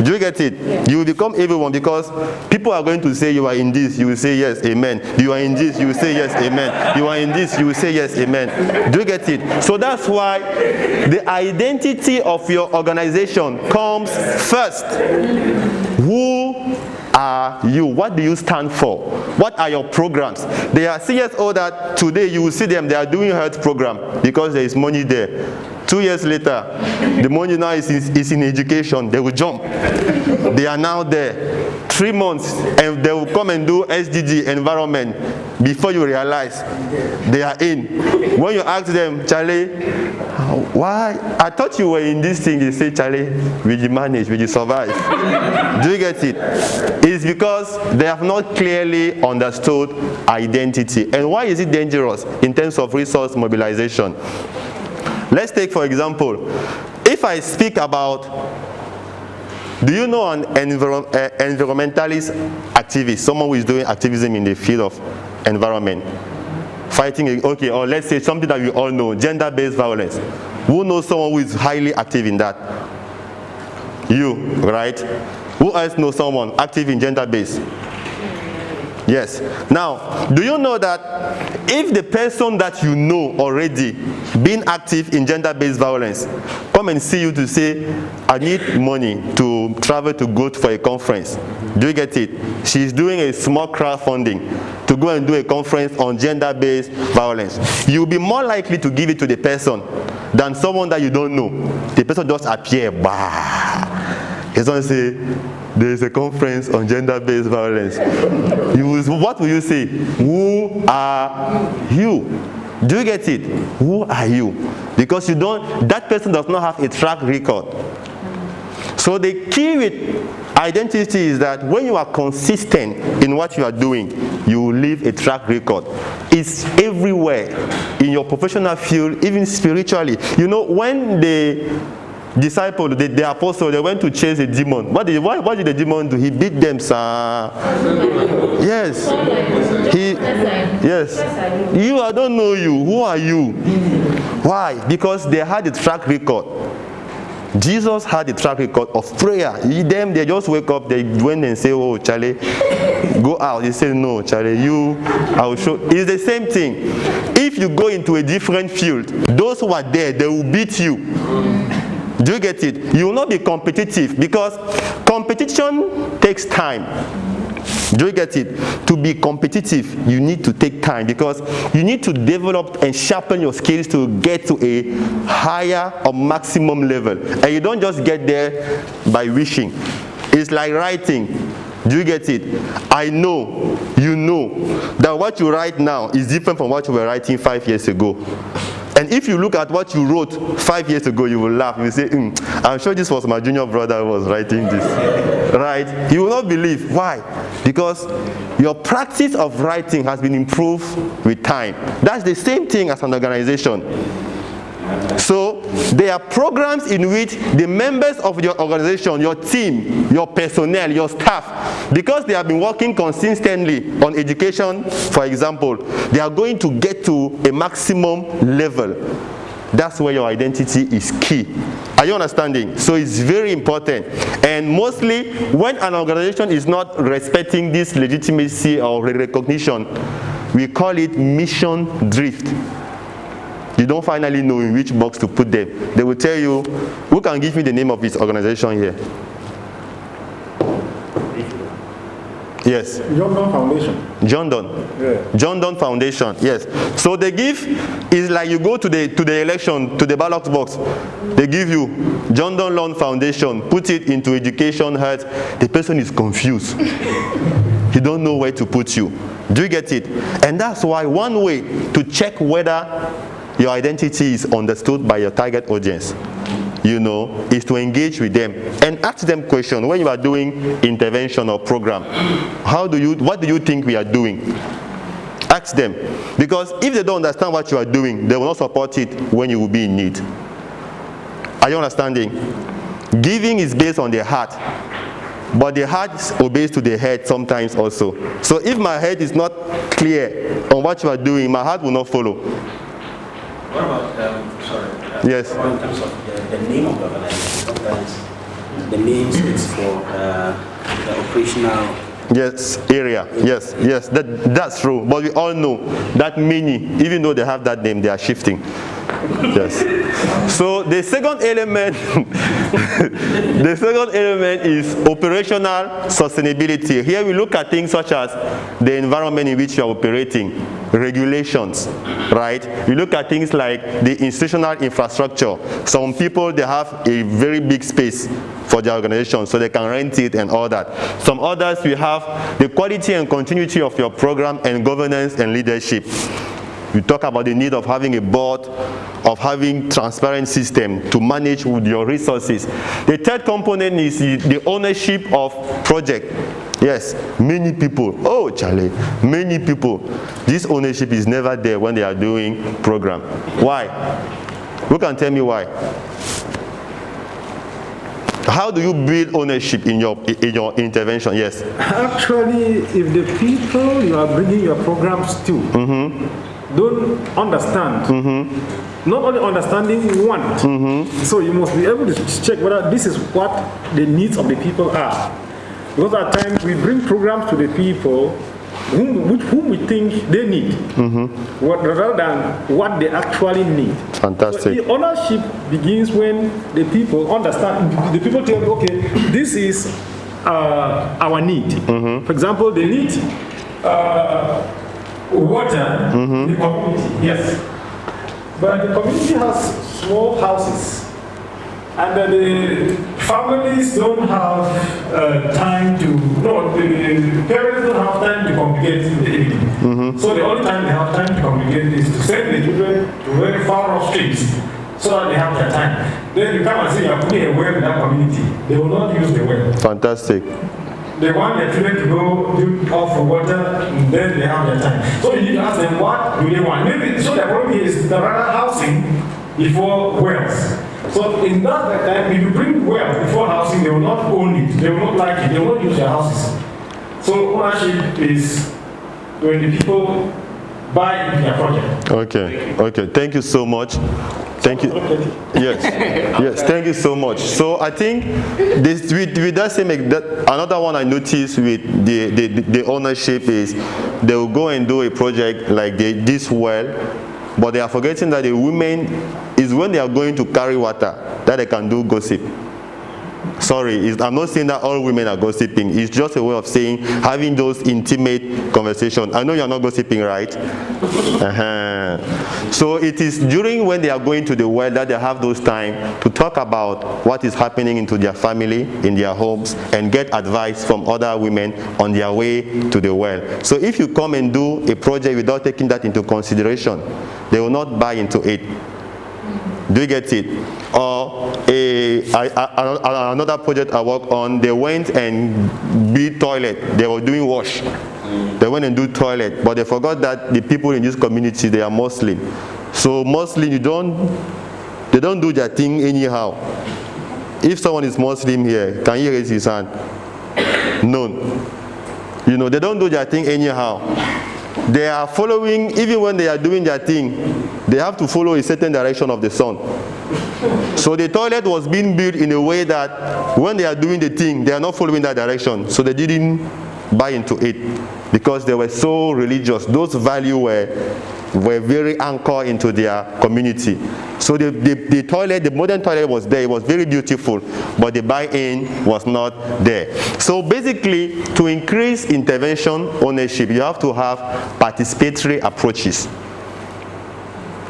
Do you get it? Yeah. You will become everyone because people are going to say you are in this, you will say yes, amen. You are in this, you will say yes, amen. You are in this, you will say yes, amen. Do you get it? So that's why the identity of your organization comes first. Who are you? What do you stand for? What are your programs? They are CSO that today you will see them, they are doing health program because there is money there. 2 years later, the money now is in education. They will jump. They are now there. 3 months, and they will come and do SDG environment before you realize they are in. When you ask them, Charlie, why? I thought you were in this thing. They say, Charlie, will you manage? Will you survive? Do you get it? It's because they have not clearly understood identity. And why is it dangerous in terms of resource mobilization? Let's take, for example, if I speak about, do you know an environmentalist activist, someone who is doing activism in the field of environment, fighting, okay, or let's say something that we all know, gender-based violence. Who knows someone who is highly active in that? You, right? Who else knows someone active in gender-based? Yes. Now, do you know that if the person that you know already being active in gender-based violence come and see you to say, I need money to travel to go for a conference. Do you get it? She's doing a small crowdfunding to go and do a conference on gender-based violence. You'll be more likely to give it to the person than someone that you don't know. The person just appear, bah. He's going to say, there is a conference on gender-based violence. What will you say? Who are you? Do you get it? Who are you? Because that person does not have a track record. So the key with identity is that when you are consistent in what you are doing, you will leave a track record. It's everywhere in your professional field, even spiritually. You know, when the disciple, the apostle, they went to chase a demon. What did the demon do? He beat them, sir. Yes. Yes. You, I don't know you. Who are you? Why? Because they had a track record. Jesus had a track record of prayer. They just wake up, they went and say, oh, Charlie, go out. He said, no, Charlie, I will show. It's the same thing. If you go into a different field, those who are there, they will beat you. Do you get it? You will not be competitive because competition takes time. Do you get it? To be competitive, you need to take time because you need to develop and sharpen your skills to get to a higher or maximum level. And you don't just get there by wishing. It's like writing. Do you get it? I know, you know, that what you write now is different from what you were writing 5 years ago. And if you look at what you wrote 5 years ago, you will laugh. You will say, I'm sure this was my junior brother who was writing this. Right? You will not believe. Why? Because your practice of writing has been improved with time. That's the same thing as an organization. So there are programs in which the members of your organization, your team, your personnel, your staff, because they have been working consistently on education, for example, they are going to get to a maximum level. That's where your identity is key. Are you understanding? So it's very important. And mostly when an organization is not respecting this legitimacy or recognition, we call it mission drift. You don't finally know in which box to put them. They will tell you, who can give me the name of this organization here? Yes. John Donne Foundation. John Donne. Yeah. John Donne Foundation, yes. So they give, is like you go to the election, to the ballot box. They give you John Donne Loan Foundation, put it into education, health. The person is confused. He don't know where to put you. Do you get it? And that's why one way to check whether your identity is understood by your target audience, you know, is to engage with them and ask them questions when you are doing intervention or program. What do you think we are doing? Ask them. Because if they don't understand what you are doing, they will not support it when you will be in need. Are you understanding? Giving is based on the heart, but the heart obeys to the head sometimes also. So if my head is not clear on what you are doing, my heart will not follow. What about, yes. What about in terms of the name of the organization? Sometimes the name speaks for the operational. Yes, area. Yes, that's true. But we all know that many, even though they have that name, they are shifting. Yes. So the second element, is operational sustainability. Here we look at things such as the environment in which you are operating, regulations, right? We look at things like the institutional infrastructure. Some people, they have a very big space for their organization, so they can rent it and all that. Some others, we have the quality and continuity of your program and governance and leadership. You talk about the need of having a board, of having transparent system to manage with your resources. The third component is the ownership of project. Yes, many people, oh Charlie, many people, this ownership is never there when they are doing program. Why? Who can tell me why? How do you build ownership in your intervention? Yes. Actually, if the people you are bringing your programs to don't understand, not only understanding want, so you must be able to check whether this is what the needs of the people are. Because at times we bring programs to the people with whom we think they need, rather than what they actually need. Fantastic. So the ownership begins when the people understand. The people tell me, okay, this is our need. For example, they need water in the community. Yes, but the community has small houses. And the families don't have time to, the parents don't have time to communicate in the evening. So the only time they have time to communicate is to send the children to very far off streets so that they have their time. Then you come and say you are putting a well in that community. They will not use the well. Fantastic. They want their children to go do off for water, and then they have their time. So you need to ask them, what do they want? Maybe, so the problem here is the rather housing before wells. So in that time, if you bring well before housing, they will not own it, they will not like it, they will not use their houses. So ownership is when the people buy into their project. Okay, thank you so much. Thank you. Yes, thank you so much. So I think this, with that same, another one I noticed with the ownership is they will go and do a project like this well, but they are forgetting that the women is when they are going to carry water that they can do gossip. Sorry, I'm not saying that all women are gossiping. It's just a way of saying having those intimate conversations. I know you're not gossiping, right? So it is during when they are going to the well that they have those time to talk about what is happening into their family, in their homes, and get advice from other women on their way to the well. So if you come and do a project without taking that into consideration, they will not buy into it. Do you get it? Or another project I work on, they went and built toilet. They were doing wash. They went and do toilet, but they forgot that the people in this community, they are Muslim. So Muslim, they don't do their thing anyhow. If someone is Muslim here, can you raise his hand? None. You know, they don't do their thing anyhow. They are following, even when they are doing their thing, they have to follow a certain direction of the sun. So the toilet was being built in a way that when they are doing the thing, they are not following that direction. So they didn't buy into it because they were so religious. Those values were very anchored into their community. So the toilet, the modern toilet was there. It was very beautiful, but the buy-in was not there. So basically, to increase intervention ownership, you have to have participatory approaches.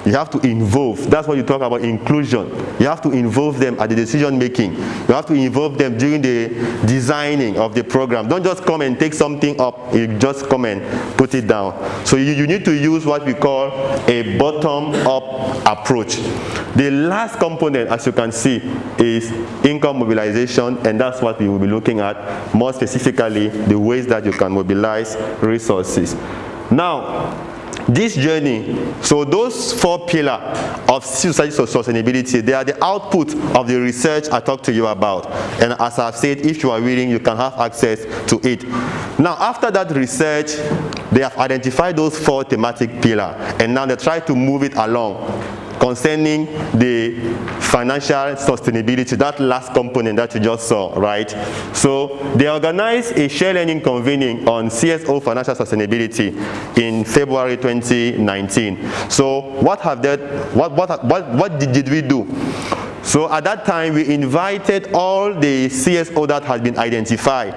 You have to involve. That's what you talk about, inclusion. You have to involve them at the decision making. You have to involve them during the designing of the program. Don't just come and take something up, you just come and put it down. So you need to use what we call a bottom-up approach. The last component, as you can see, is income mobilization, and that's what we will be looking at, more specifically, the ways that you can mobilize resources. Now, this journey, so those 4 pillars of society sustainability, they are the output of the research I talked to you about. And as I've said, if you are willing, you can have access to it. Now, after that research, they have identified those 4 thematic pillars, and now they try to move it along concerning the financial sustainability, that last component that you just saw, right? So they organized a shared learning convening on CSO financial sustainability in February 2019. So what did we do? So at that time, we invited all the CSO that had been identified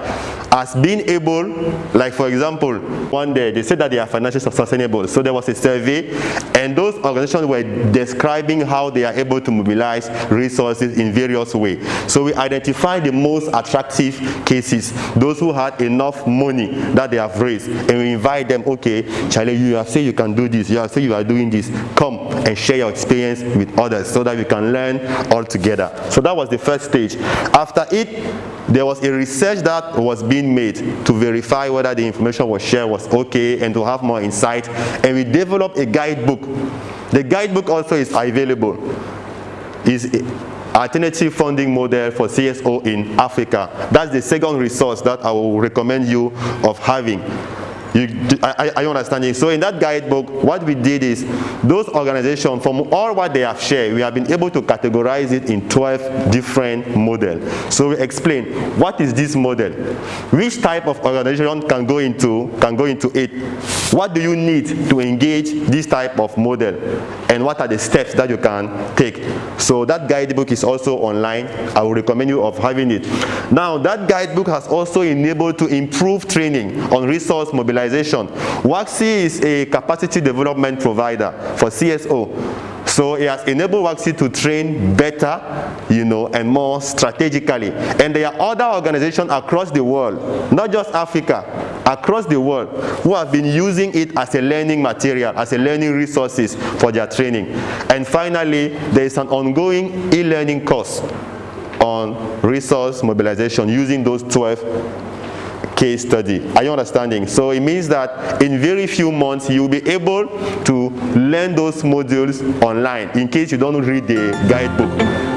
as being able, like for example, one day they said that they are financially sustainable. So there was a survey, and those organizations were describing how they are able to mobilize resources in various ways. So we identified the most attractive cases, those who had enough money that they have raised, and we invite them, okay, Charlie, you have said you can do this, you have said you are doing this, come and share your experience with others so that we can learn all together. So that was the first stage. After it, there was a research that was being made to verify whether the information was shared was okay and to have more insight, and we developed a guidebook. The guidebook also is available. It's an alternative funding model for CSO in Africa. That's the second resource that I will recommend you of having. Are you understanding? So in that guidebook, what we did is, those organizations, from all what they have shared, we have been able to categorize it in 12 different models. So we explain, what is this model? Which type of organization can go into it? What do you need to engage this type of model? And what are the steps that you can take? So that guidebook is also online. I will recommend you of having it. Now, that guidebook has also enabled to improve training on resource mobilization. WACC is a capacity development provider for CSO. So it has enabled WACC to train better, and more strategically. And there are other organizations across the world, not just Africa, across the world, who have been using it as a learning material, as a learning resources for their training. And finally, there is an ongoing e-learning course on resource mobilization using those 12 case study. Are you understanding? So it means that in very few months you will be able to learn those modules online in case you don't read the guidebook.